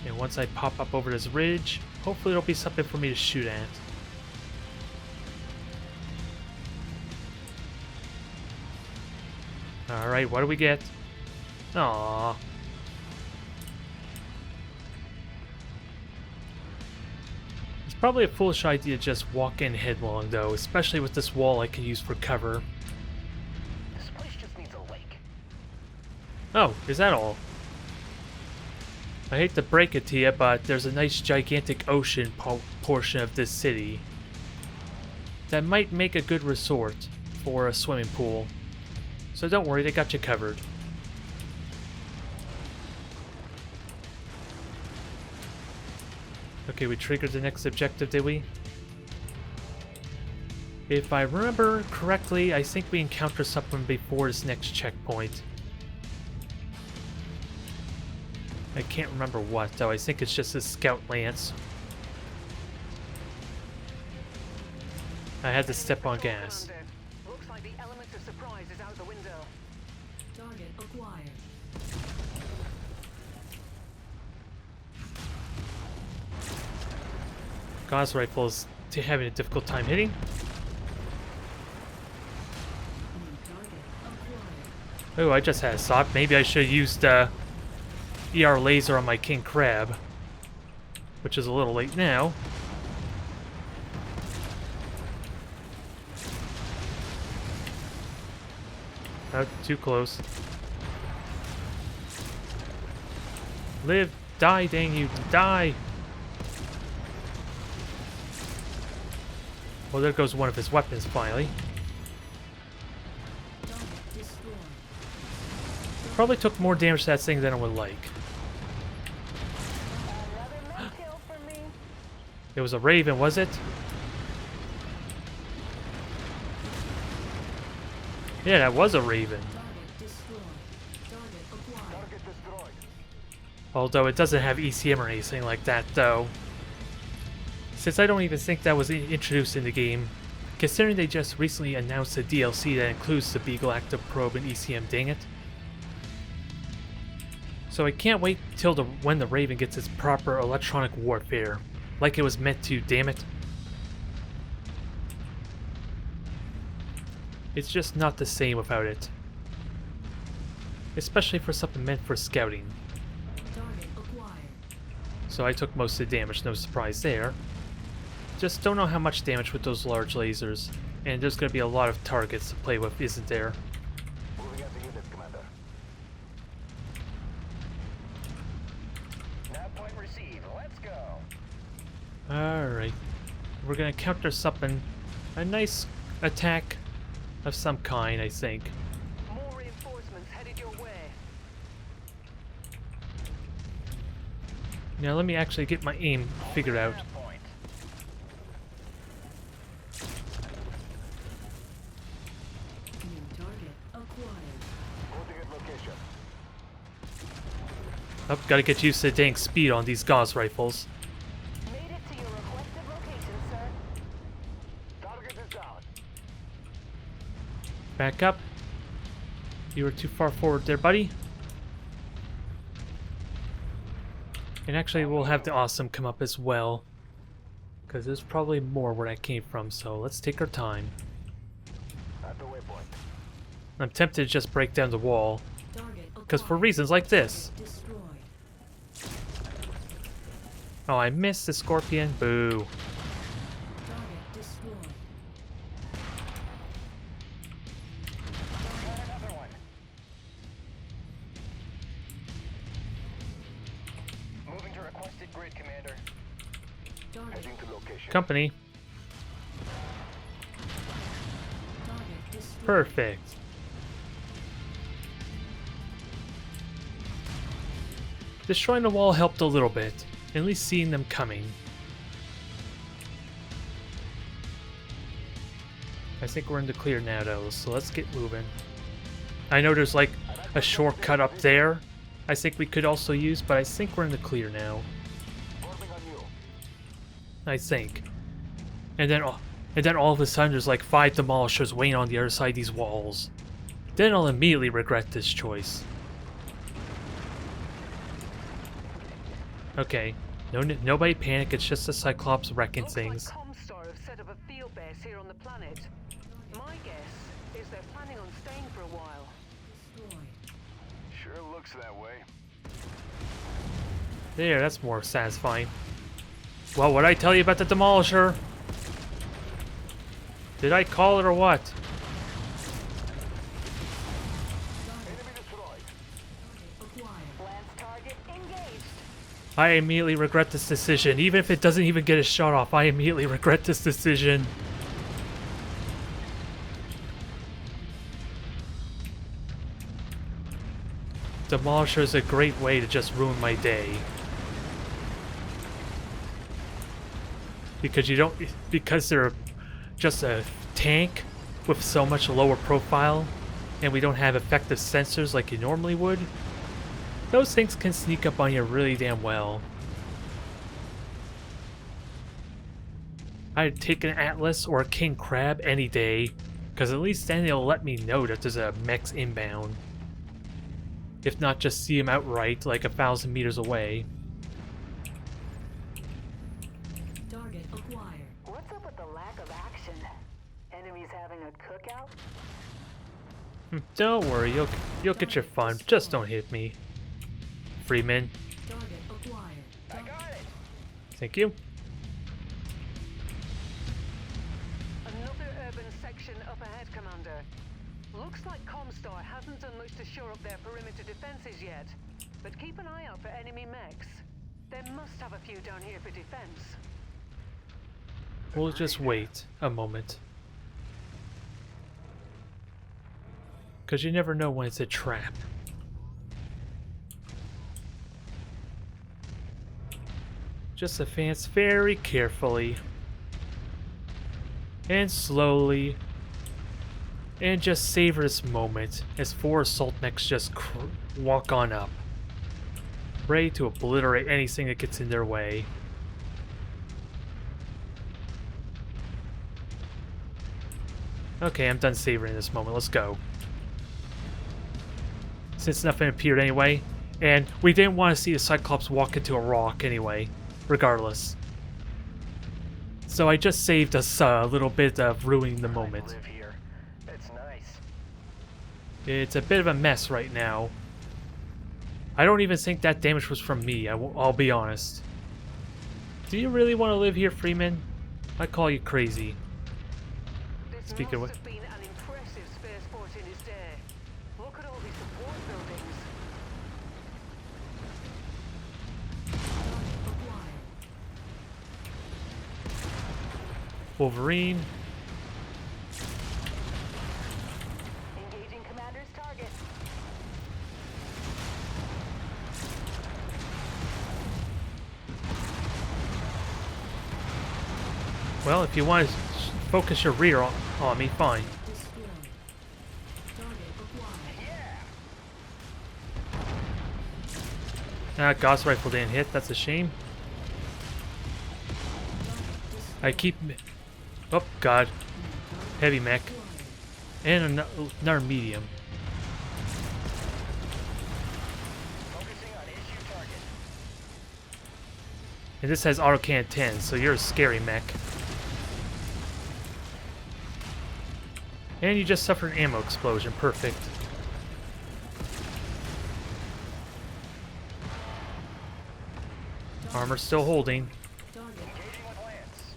And once I pop up over this ridge, hopefully there'll be something for me to shoot at. Alright, what do we get? Aww. It's probably a foolish idea to just walk in headlong though, especially with this wall I can use for cover. This place just needs a lake. Oh, is that all? I hate to break it to you, but there's a nice gigantic ocean portion of this city that might make a good resort for a swimming pool. So don't worry, they got you covered. Okay, we triggered the next objective, did we? If I remember correctly, I think we encountered something before this next checkpoint. I can't remember what, though. I think it's just a scout lance. I had to step on gas. Looks like the element of surprise is out the window. Target acquired. Gauss rifles having a difficult time hitting. Target acquired. Oh, I just had a thought. Maybe I should have used ER laser on my king crab, which is a little late now. Not too close. Live, die, dang you, die! Well, there goes one of his weapons finally. Target destroyed. Probably took more damage to that thing than I would like. Another mech kill for me. It was a Raven, was it? Yeah, that was a Raven. Target destroyed. Target acquired. Target destroyed. Although it doesn't have ECM or anything like that, though. Since I don't even think that was introduced in the game, considering they just recently announced a DLC that includes the Beagle Active Probe and ECM, dang it. So I can't wait till when the Raven gets its proper electronic warfare, like it was meant to, damn it. It's just not the same without it. Especially for something meant for scouting. Target acquired. So I took most of the damage, no surprise there. Just don't know how much damage with those large lasers. And there's going to be a lot of targets to play with, isn't there? Moving out the units, Commander. Nav point received. Let's go. Alright. We're going to counter something. A nice attack of some kind, I think. More reinforcements headed your way. Now let me actually get my aim figured out. Nav point. New target acquired. Holding at location. Oh, gotta get used to the dang speed on these Gauss rifles. Made it to your requested location, sir. Target is down. Back up. You were too far forward there, buddy. And actually, we'll have the awesome come up as well. Because there's probably more where that came from, so let's take our time. At the waypoint. I'm tempted to just break down the wall. Target Because for acquired. reasons like this. Destroyed. Oh, I missed the scorpion. Boo. Target destroyed. Got another one. Moving to requested grid, Commander. Target. Heading to location. Company. Target destroyed. Perfect. Destroying the wall helped a little bit. At least seeing them coming. I think we're in the clear now though, so let's get moving. I know there's like a shortcut up there I think we could also use, but I think we're in the clear now. Forming on you. I think. And then all of a sudden there's like 5 demolishers waiting on the other side of these walls. Then I'll immediately regret this choice. Okay, nobody panic, it's just the Cyclops wrecking Looks things. like Comstar have set up a field base here on the planet. My guess is they're planning on staying for a while. Destroyed. Sure looks that way. There, that's more satisfying. Well, what'd I tell you about the Demolisher? Did I call it or what? Enemy destroyed. Acquired. Lance target engaged. I immediately regret this decision. Even if it doesn't even get a shot off, I immediately regret this decision. Demolisher is a great way to just ruin my day. Because they're just a tank with so much lower profile, and we don't have effective sensors like you normally would. Those things can sneak up on you really damn well. I'd take an Atlas or a King Crab any day, because at least then it'll let me know that there's a mechs inbound. If not, just see him outright, like 1,000 meters away. Target acquired. What's up with the lack of action? Enemies having a cookout? Don't worry, you'll get your fun. Just don't hit me. Freeman, Target acquired. I got it. thank you. Another urban section up ahead, Commander. Looks like Comstar hasn't done much to shore up their perimeter defenses yet, but keep an eye out for enemy mechs. They must have a few down here for defense. We'll just wait a moment. Because you never know when it's a trap. Just advance very carefully. And slowly. And just savor this moment as 4 assault mechs just walk on up. Ready to obliterate anything that gets in their way. Okay, I'm done savoring this moment. Let's go. Since nothing appeared anyway, and we didn't want to see the Cyclops walk into a rock anyway, regardless. So I just saved us a little bit of ruining the moment. Live here. It's nice. It's a bit of a mess right now. I don't even think that damage was from me, I'll be honest. Do you really want to live here, Freeman? I call you crazy. This Speaking must of have been an impressive spaceport in his day. Look at all these support buildings. Acquired. Wolverine. Engaging commander's target. Well, if you want to focus your rear on me, fine. Destroyed. Target acquired. Gauss rifle didn't hit, that's a shame. I keep... Oh, God. Heavy mech. And another medium. Focusing on issue target. And this has autocan 10, so you're a scary mech. And you just suffered an ammo explosion. Perfect. Armor still holding. Target. Engaging with Lance.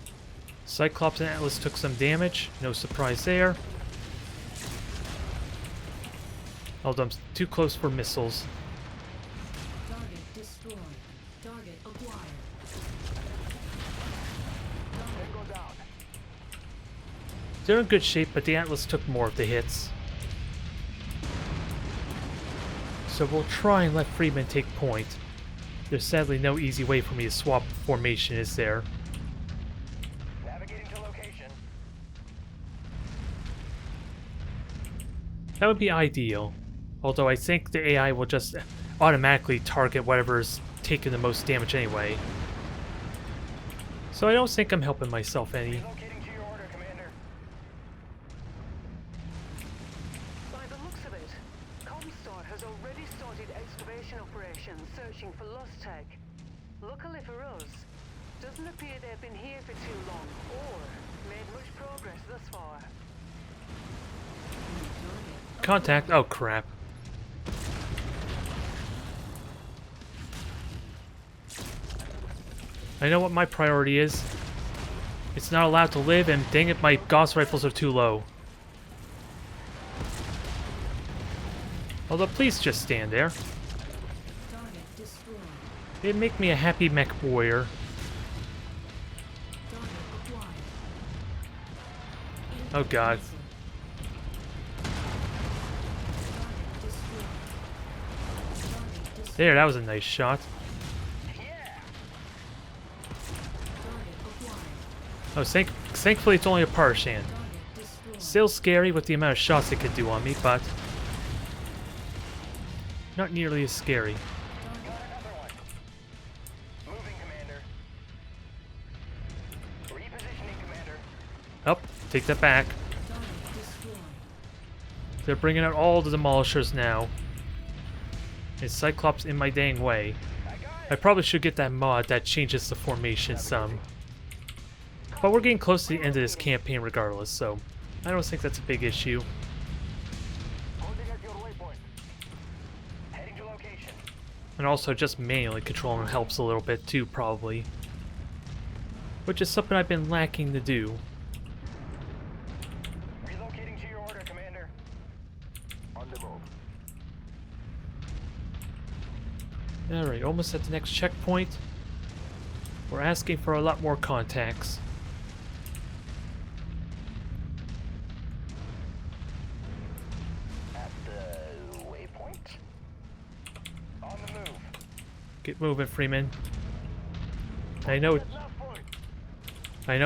Cyclops and Atlas took some damage. No surprise there. Although I'm too close for missiles. Target destroyed. Target acquired. Tango down. They're in good shape, but the Atlas took more of the hits. So we'll try and let Freeman take point. There's sadly no easy way for me to swap formation, is there? Navigating to location. That would be ideal. Although I think the AI will just automatically target whatever's taking the most damage anyway. So I don't think I'm helping myself any. Relocating to your order, Commander. By the looks of it, Comstar has already started excavation operations searching for lost tech. Luckily for us, doesn't appear they've been here for too long or made much progress thus far. Contact. Oh crap. I know what my priority is. It's not allowed to live, and dang it, my Gauss rifles are too low. Although, please just stand there. Target destroyed. It'd make me a happy Mechwarrior. Target acquired. Oh god. Target destroyed. Target destroyed. There, that was a nice shot. Target acquired. Oh, thankfully it's only a Parshan. Target destroyed. Still scary with the amount of shots it could do on me, but not nearly as scary. Got another one. Moving, Commander. Repositioning, Commander. Oh, take that back. Target destroyed. They're bringing out all the demolishers now. Is Cyclops in my dang way? I got I it. probably should get that mod that changes the formation some. But we're getting close to the end of this campaign regardless, so I don't think that's a big issue. Holding at your waypoint. Heading to location. And also just manually controlling helps a little bit too, probably. Which is something I've been lacking to do. Relocating to your order, Commander. On the move. Alright, almost at the next checkpoint. We're asking for a lot more contacts. At the waypoint. On the move. Get moving, Freeman. I know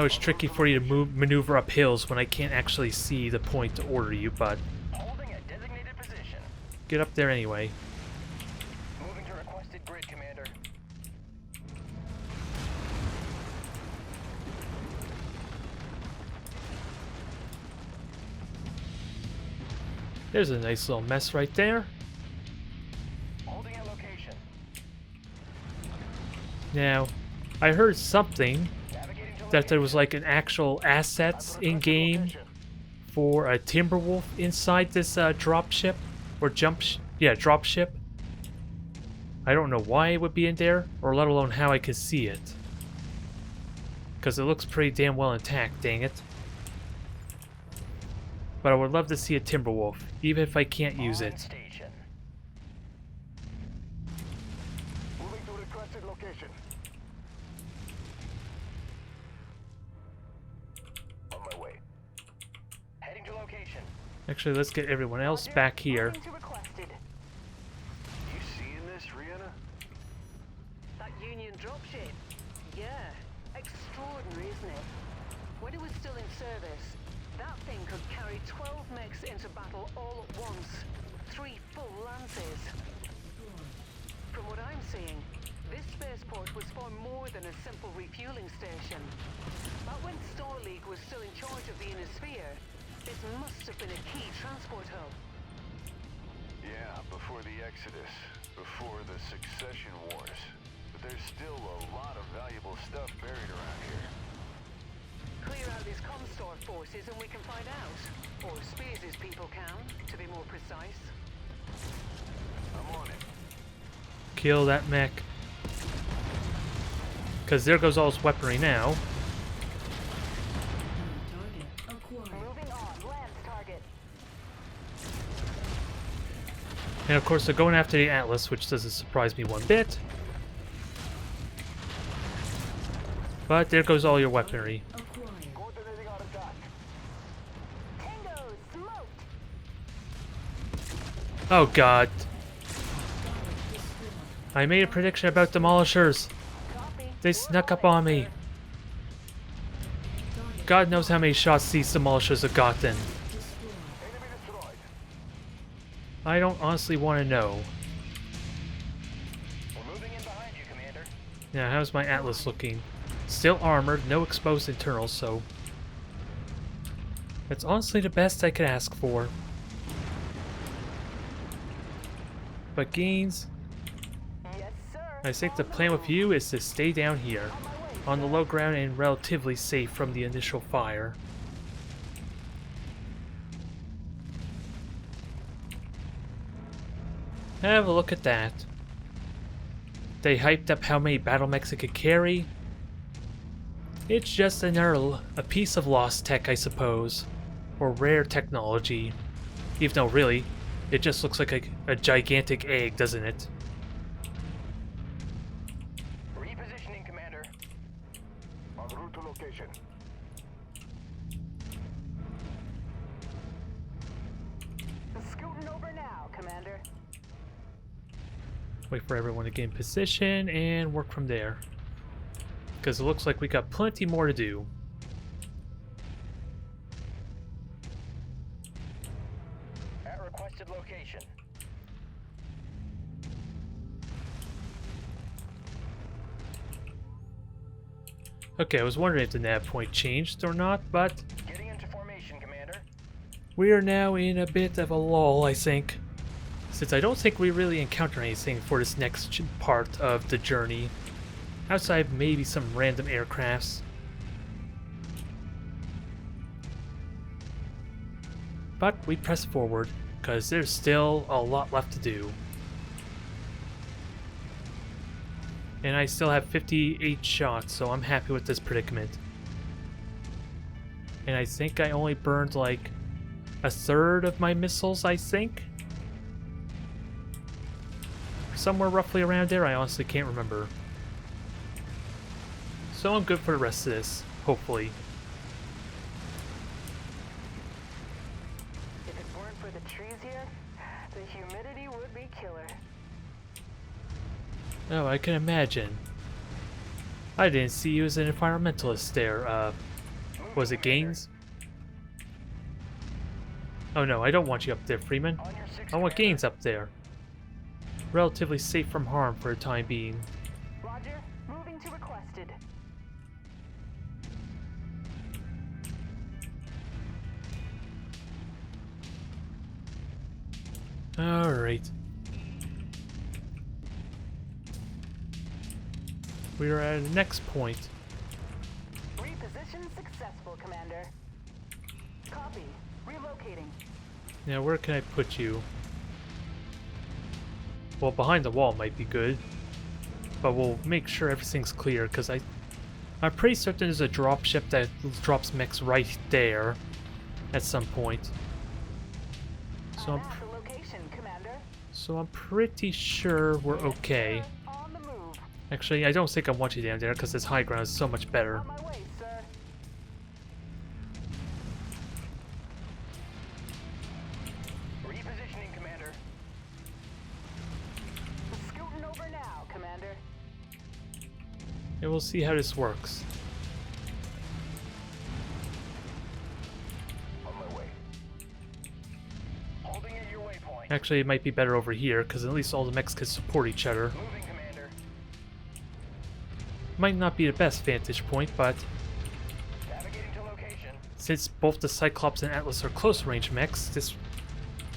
it's tricky for you to maneuver up hills when I can't actually see the point to order you, but Holding a designated position. get up there anyway. Moving to requested grid, Commander. There's a nice little mess right there. Holding a location. Now, I heard something Navigating to that there was like an actual assets in game for a Timberwolf inside this drop ship or drop ship. I don't know why it would be in there, or let alone how I could see it, because it looks pretty damn well intact. Dang it! But I would love to see a Timberwolf, even if I can't use On it. station. Moving to requested location. On my way. Heading to location. Actually, let's get everyone else back here. Moving to requested. You seeing this, Rihanna? That Union dropship. Yeah. Extraordinary, isn't it? When it was still in service, that thing could carry 12 mechs into battle all at once. 3 full lances. From what I'm seeing, this spaceport was far more than a simple refueling station. But when Star League was still in charge of the inner sphere, this must have been a key transport hub. Yeah, before the Exodus, before the Succession Wars. But there's still a lot of valuable stuff buried around here. Clear out these Comstar forces and we can find out. Or Spears' people can, to be more precise. I'm on it. Kill that mech. Because there goes all his weaponry now. Target acquired. Moving on, Lance target. And of course they're going after the Atlas, which doesn't surprise me one bit. But there goes all your weaponry. Acquired. Coordinating on attack. Tango smoked! Oh god. Destroyed. I made a prediction about demolishers. Copy. They snuck up on me. Target God knows how many shots these demolishers have gotten. destroyed. Enemy destroyed. I don't honestly want to know. We're moving in behind you, Commander. Now, how's my Atlas looking? Still armored, no exposed internals, so that's honestly the best I could ask for. But Gaines, Yes, sir. I think the plan with you is to stay down here, on the low ground and relatively safe from the initial fire. Have a look at that. They hyped up how many battle mechs it could carry. It's just a piece of lost tech, I suppose. Or rare technology. Even though, really, it just looks like a gigantic egg, doesn't it? Repositioning, Commander. En route to location. Scooting over now, Commander. Wait for everyone to get in position and work from there. Because it looks like we got plenty more to do. At requested location. Okay, I was wondering if the nav point changed or not, but Getting into formation, Commander. we are now in a bit of a lull, I think. Since I don't think we really encounter anything for this next part of the journey. Outside maybe some random aircrafts. But we press forward, because there's still a lot left to do. And I still have 58 shots, so I'm happy with this predicament. And I think I only burned like a third of my missiles, I think? Somewhere roughly around there, I honestly can't remember. So I'm good for the rest of this, hopefully. If it weren't for the trees here, the humidity would be killer. Oh, I can imagine. I didn't see you as an environmentalist there. Was it Gaines? Oh no, I don't want you up there, Freeman. On your six, I want Commander. Gaines up there. Relatively safe from harm for the time being. Roger. Moving to requested. Alright. We are at the next point. Reposition successful, Commander. Copy. Relocating. Now, where can I put you? Well, behind the wall might be good. But we'll make sure everything's clear, because I'm pretty certain there's a dropship that drops mechs right there at some point. So At the location, Commander. I'm pretty sure we're okay. On the move. Actually, I don't think I want you down there, because this high ground is so much better. On my way, sir. Repositioning, Commander. Scooting over now, Commander. And we'll see how this works. On my way. Holding at your waypoint. Actually, it might be better over here, because at least all the mechs can support each other. Moving, Commander. Might not be the best vantage point, but Navigating to location. since both the Cyclops and Atlas are close-range mechs, this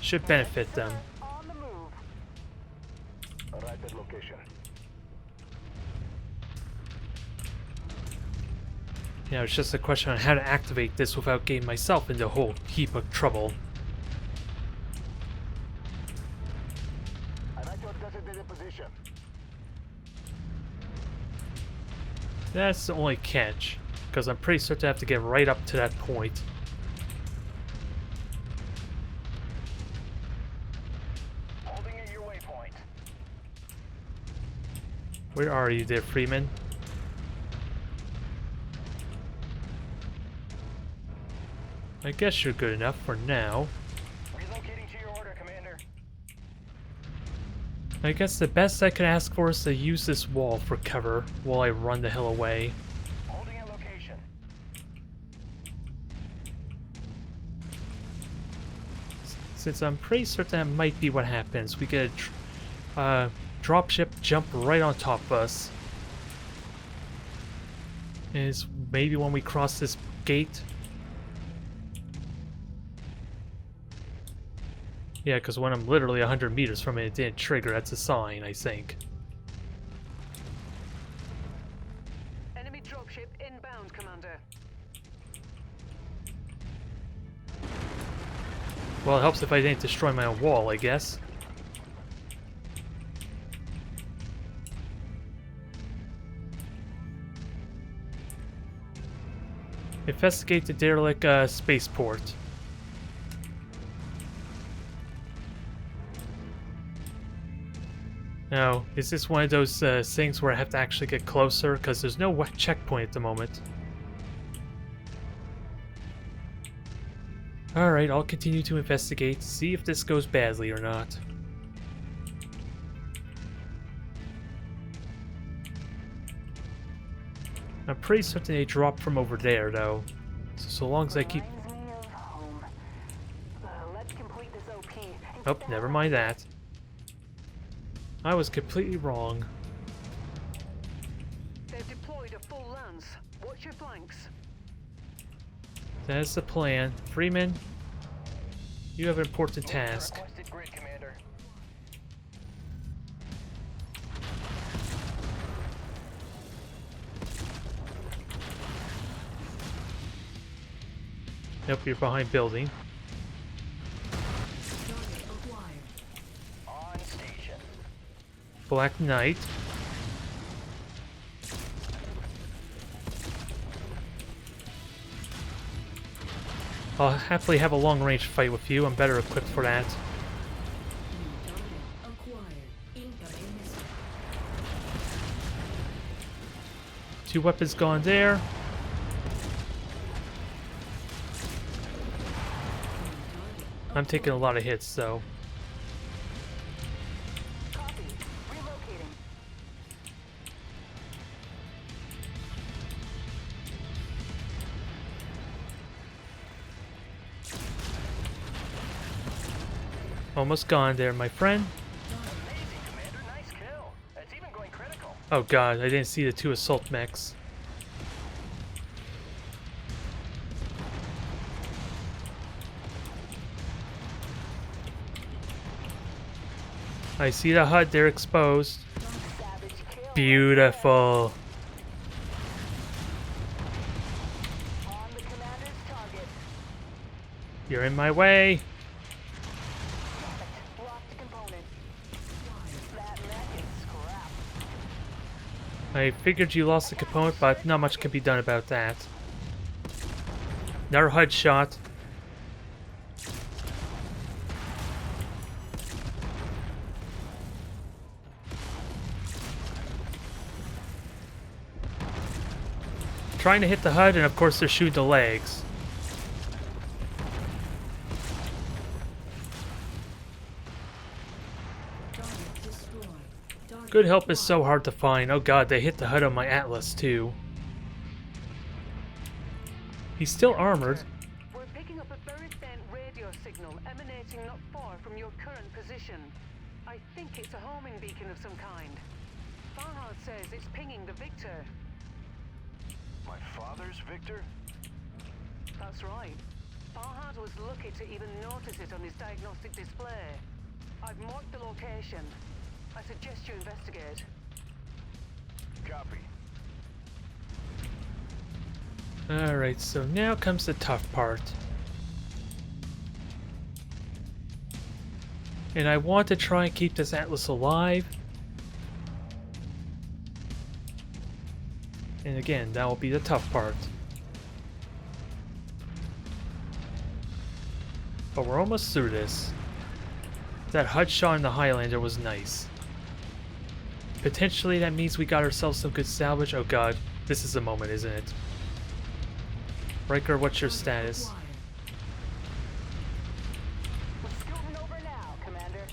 should benefit them. On the move. Arrived at location. Now it's just a question on how to activate this without getting myself into a whole heap of trouble. I'd like your designated position. That's the only catch, because I'm pretty certain I have to get right up to that point. Holding at your waypoint. Where are you there, Freeman? I guess you're good enough for now. Relocating to your order, Commander. I guess the best I could ask for is to use this wall for cover while I run the hell away. Holding at location. Since I'm pretty certain that might be what happens, we get a dropship jump right on top of us. And it's maybe when we cross this gate. Yeah, because when I'm literally 100 meters from it, it didn't trigger. That's a sign, I think. Enemy dropship inbound, Commander. Well, it helps if I didn't destroy my own wall, I guess. Investigate the derelict spaceport. Now, is this one of those things where I have to actually get closer? Because there's no checkpoint at the moment. Alright, I'll continue to investigate, see if this goes badly or not. I'm pretty certain they dropped from over there, though. So long as I keep... Reminds me of home. Let's complete this OP. and Oh, get the never hell mind that. I was completely wrong. They've deployed a full lance. Watch your flanks. That's the plan. Freeman, you have an important task. Requested grid, Commander. Nope, you're behind building. Target acquired. On station. Black Knight. I'll happily have a long-range fight with you. I'm better equipped for that. New target acquired. Incoming missile. 2 weapons gone there. I'm taking a lot of hits, though. Copy. Relocating. Almost gone there, my friend. Amazing, Commander. Nice kill. It's even going critical. Oh god, I didn't see the 2 assault mechs. I see the HUD, they're exposed. Savage kill. Beautiful. On the commander's target. You're in my way. Locked component. That mech is scrap. I figured you lost the component, but not much can be done about that. Another HUD shot. Trying to hit the HUD, and of course they're shooting the legs. Target destroyed. Target Good help is acquired. so hard to find. Oh god, they hit the HUD on my Atlas too. He's still armored. We're picking up a very faint radio signal emanating not far from your current position. I think it's a homing beacon of some kind. Farhad says it's pinging the Victor. My father's Victor? That's right. Farhad was lucky to even notice it on his diagnostic display. I've marked the location. I suggest you investigate. Copy. Alright, so now comes the tough part. And I want to try and keep this Atlas alive. And again, that will be the tough part. But we're almost through this. That HUD shot in the Highlander was nice. Potentially that means we got ourselves some good salvage. Oh god, this is the moment, isn't it? Riker, what's your status? Acquired. Scooting over now, Commander.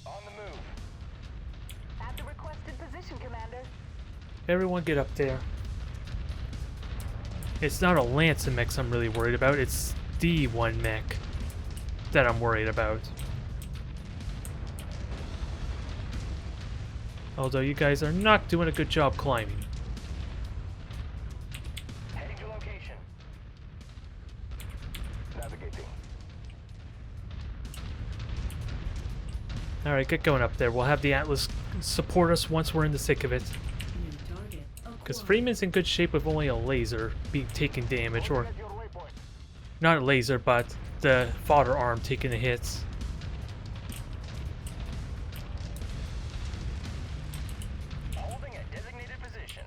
On the move. At the requested position, Commander. Everyone get up there. It's not a Lancet mech I'm really worried about, it's the one mech that I'm worried about. Although you guys are not doing a good job climbing. Heading to location. Navigating. Alright, get going up there. We'll have the Atlas support us once we're in the thick of it. New target Because acquired. Freeman's in good shape with only a laser being taking damage, or At your waypoint. not a laser, but the fodder arm taking the hits. Holding a designated position.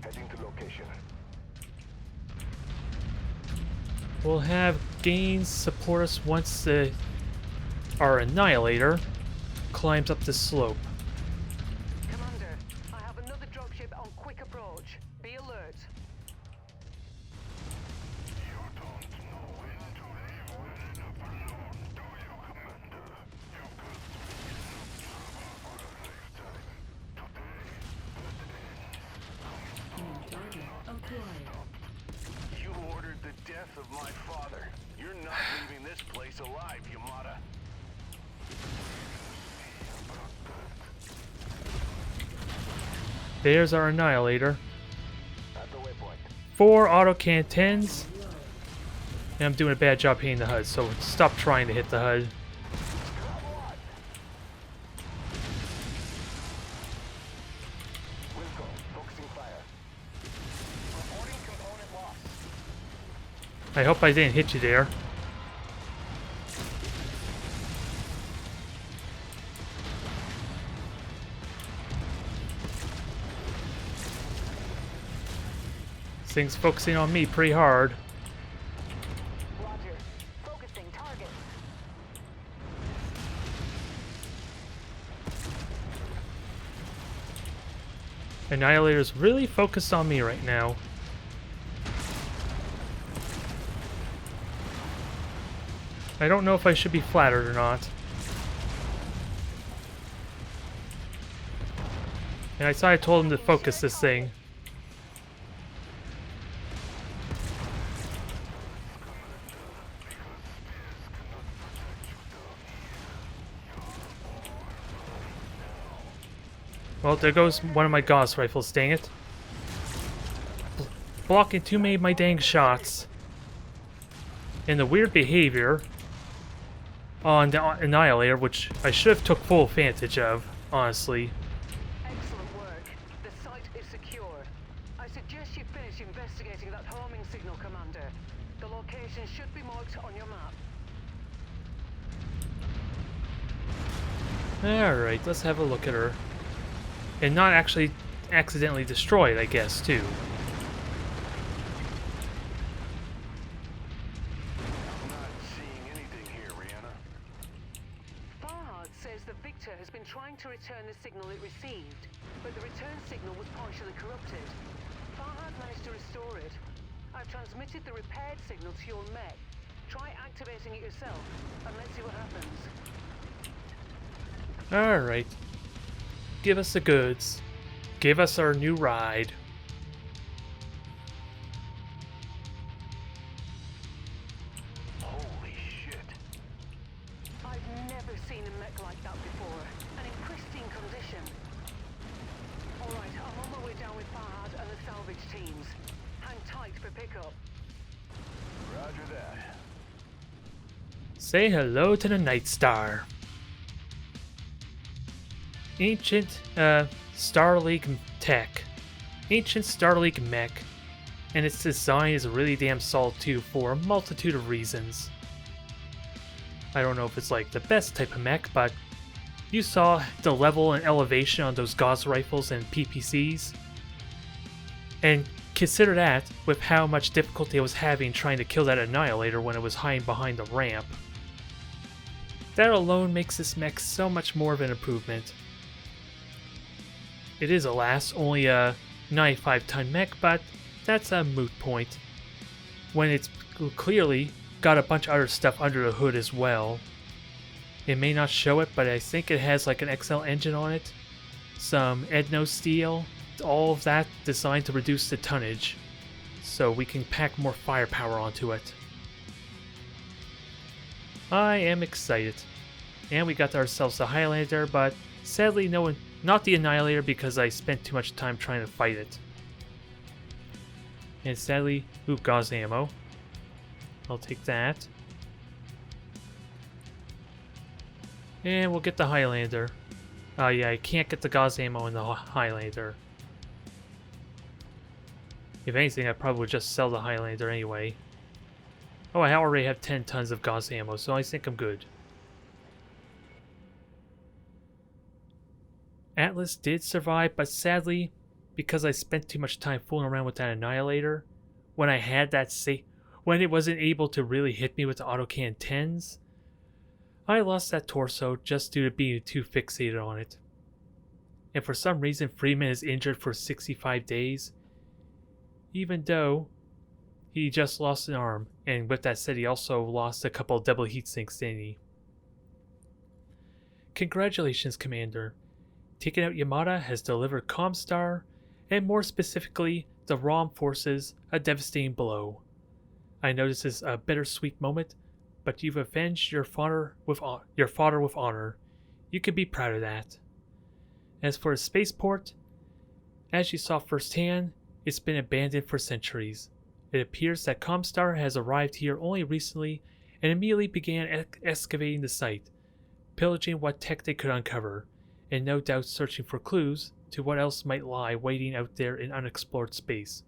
Heading to location. We'll have Gaines support us once our Annihilator climbs up the slope. Commander, I have another dropship on quick approach. Be alert. You don't know when to leave well enough alone, do you, Commander? You could for a lifetime. Today, New target acquired. you ordered the death of my father. You're not leaving this place alive, Yamada. There's our Annihilator. At the waypoint. 4 autocan 10s. And I'm doing a bad job hitting the HUD, so stop trying to hit the HUD. Wilco, focusing fire. Reporting component loss. I hope I didn't hit you there. This thing's focusing on me pretty hard. Roger. Focusing target. Annihilator's really focused on me right now. I don't know if I should be flattered or not. And I thought I told him to focus this thing. Well, there goes one of my Gauss rifles, dang it. Blocking too many of my dang shots. And the weird behavior on the Annihilator, which I should have took full advantage of, honestly. Excellent work. The site is secure. I suggest you finish investigating that homing signal, Commander. The location should be marked on your map. Alright, let's have a look at her. And not actually accidentally destroy it, I guess, too. I'm not seeing anything here, Rihanna. Farhad says the Victor has been trying to return the signal it received, but the return signal was partially corrupted. Farhad managed to restore it. I've transmitted the repaired signal to your mech. Try activating it yourself, and let's see what happens. Alright. Give us the goods. Give us our new ride. Holy shit. I've never seen a mech like that before, and in pristine condition. Alright, I'm on my way down with Farhad and the salvage teams. Hang tight for pickup. Roger that. Say hello to the Night Star. Ancient, Starlink tech. Ancient Starlink mech. And its design is really damn solid too for a multitude of reasons. I don't know if it's like the best type of mech, but you saw the level and elevation on those Gauss rifles and PPCs. And consider that with how much difficulty I was having trying to kill that Annihilator when it was hiding behind the ramp. That alone makes this mech so much more of an improvement. It is, alas, only a 95-ton mech, but that's a moot point, when it's clearly got a bunch of other stuff under the hood as well. It may not show it, but I think it has like an XL engine on it, some Edno steel, all of that designed to reduce the tonnage, so we can pack more firepower onto it. I am excited. And we got ourselves the Highlander, but sadly not the Annihilator because I spent too much time trying to fight it. And sadly, ooh, Gauss ammo. I'll take that. And we'll get the Highlander. Oh yeah, I can't get the Gauss ammo in the Highlander. If anything, I probably would just sell the Highlander anyway. Oh, I already have 10 tons of Gauss ammo, so I think I'm good. Atlas did survive, but sadly, because I spent too much time fooling around with that Annihilator, when it wasn't able to really hit me with the autocan 10s, I lost that torso just due to being too fixated on it. And for some reason, Freeman is injured for 65 days, even though he just lost an arm, and with that said, he also lost a couple double heat sinks, didn't he? Congratulations, Commander. Taking out Yamada has delivered Comstar, and more specifically, the ROM forces, a devastating blow. I know this is a bittersweet moment, but you've avenged your fodder with honor. You can be proud of that. As for the spaceport, as you saw firsthand, it's been abandoned for centuries. It appears that Comstar has arrived here only recently and immediately began excavating the site, pillaging what tech they could uncover, and no doubt searching for clues to what else might lie waiting out there in unexplored space.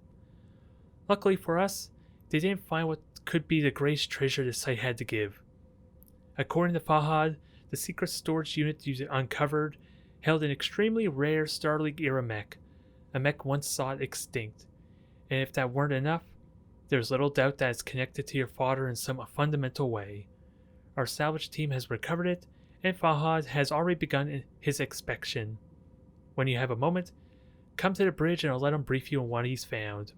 Luckily for us, they didn't find what could be the greatest treasure the site had to give. According to Fahad, the secret storage unit you uncovered held an extremely rare Starlink era mech, a mech once thought extinct, and if that weren't enough, there's little doubt that it's connected to your father in some fundamental way. Our salvage team has recovered it, and Fahad has already begun his inspection. When you have a moment, come to the bridge and I'll let him brief you on what he's found.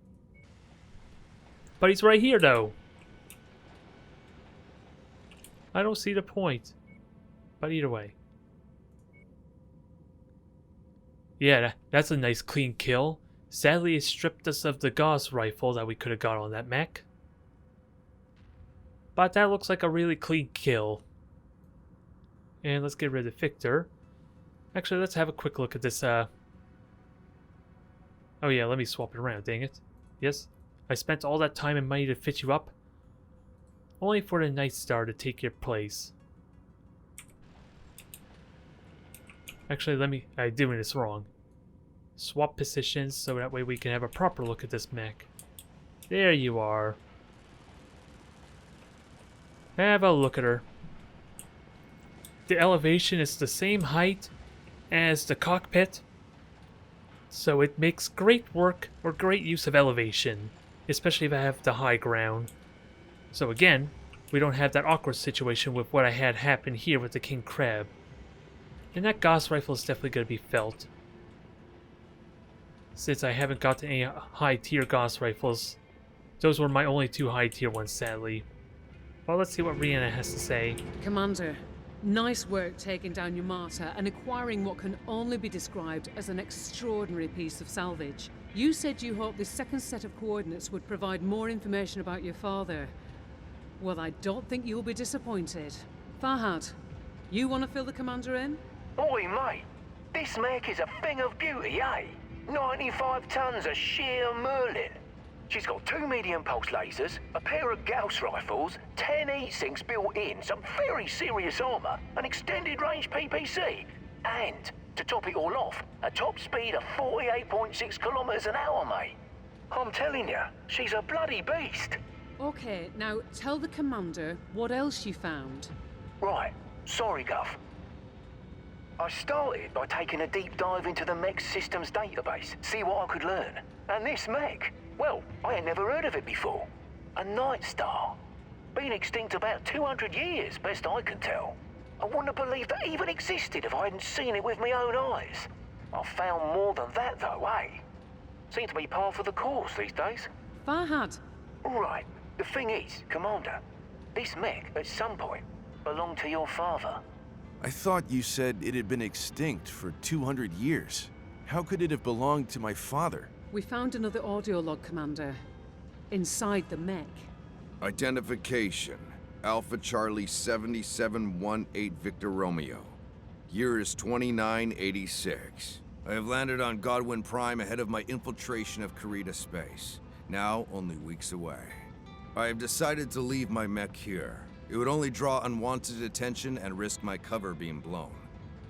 But he's right here, though. I don't see the point. But either way. Yeah, that's a nice clean kill. Sadly, it stripped us of the Gauss rifle that we could have got on that mech. But that looks like a really clean kill. And let's get rid of Victor. Actually, let's have a quick look at this Oh yeah, let me swap it around, dang it. Yes, I spent all that time and money to fit you up, only for the Night Star to take your place. Actually, I'm doing this wrong. Swap positions so that way we can have a proper look at this mech. There you are. Have a look at her. The elevation is the same height as the cockpit, so it makes great work or great use of elevation, especially if I have the high ground. So again, we don't have that awkward situation with what I had happen here with the King Crab. And that Gauss rifle is definitely going to be felt, since I haven't gotten any high tier Gauss rifles. Those were my only 2 high tier ones, sadly. Well, let's see what Rihanna has to say. Commander, nice work taking down Yamata and acquiring what can only be described as an extraordinary piece of salvage. You said you hoped this second set of coordinates would provide more information about your father. Well, I don't think you'll be disappointed. Farhad, you want to fill the commander in? Oi, mate. This mech is a thing of beauty, eh? 95 tons of sheer Merlin. She's got 2 medium pulse lasers, a pair of Gauss rifles, 10 heat-sinks built in, some very serious armor, an extended range PPC, and, to top it all off, a top speed of 48.6 kilometers an hour, mate. I'm telling you, she's a bloody beast. Okay, now tell the commander what else you found. Right, sorry, Guff. I started by taking a deep dive into the mech systems database, see what I could learn. And this mech, well, I had never heard of it before. A Night Star. Been extinct about 200 years, best I can tell. I wouldn't have believed that even existed if I hadn't seen it with my own eyes. I found more than that though, eh? Seems to be par for the course these days. Farhad, Right, the thing is, Commander, this mech, at some point, belonged to your father. I thought you said it had been extinct for 200 years. How could it have belonged to my father? we found another audio log, Commander. Inside the mech. Identification. Alpha Charlie 7718 Victor Romeo. Year is 2986. I have landed on Godwin Prime ahead of my infiltration of Karita space. Now only weeks away. I have decided to leave my mech here. It would only draw unwanted attention and risk my cover being blown.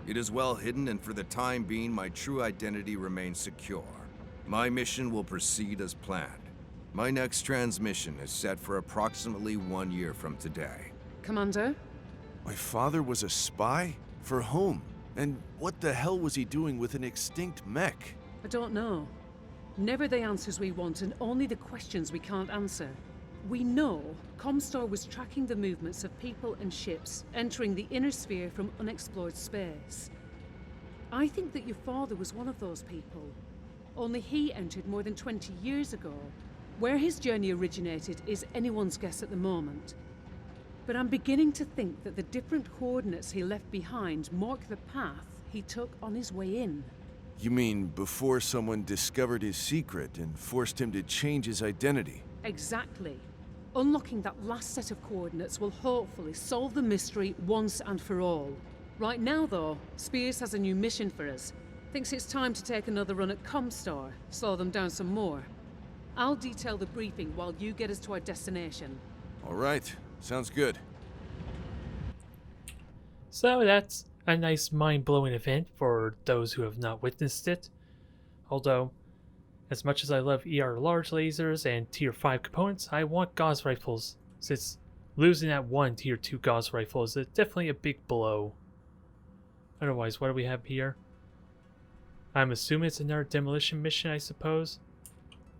It is well hidden, and for the time being, my true identity remains secure. My mission will proceed as planned. My next transmission is set for approximately 1 year from today. Commander? My father was a spy? For whom? And what the hell was he doing with an extinct mech? I don't know. Never the answers we want and only the questions we can't answer. We know Comstar was tracking the movements of people and ships entering the inner sphere from unexplored space. I think that your father was one of those people. Only he entered more than 20 years ago. Where his journey originated is anyone's guess at the moment. But I'm beginning to think that the different coordinates he left behind mark the path he took on his way in. You mean before someone discovered his secret and forced him to change his identity? Exactly. Unlocking that last set of coordinates will hopefully solve the mystery once and for all. Right now, though, Spears has a new mission for us. Thinks it's time to take another run at Comstar, slow them down some more. I'll detail the briefing while you get us to our destination. All right, sounds good. So that's a nice mind-blowing event for those who have not witnessed it. Although, as much as I love ER large lasers and tier 5 components, I want Gauss rifles, since losing that one tier 2 Gauss rifle is definitely a big blow. Otherwise, what do we have here? I'm assuming it's another demolition mission, I suppose.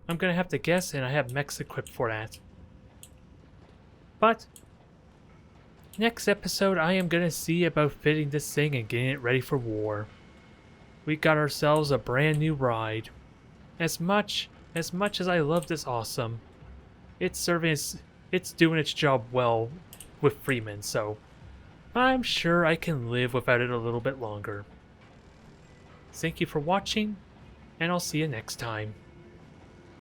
I'm gonna have to guess, and I have mechs equipped for that. But next episode, I am gonna see about fitting this thing and getting it ready for war. We got ourselves a brand new ride. As much as I love this awesome, it's doing its job well with Freeman, so I'm sure I can live without it a little bit longer. Thank you for watching, and I'll see you next time.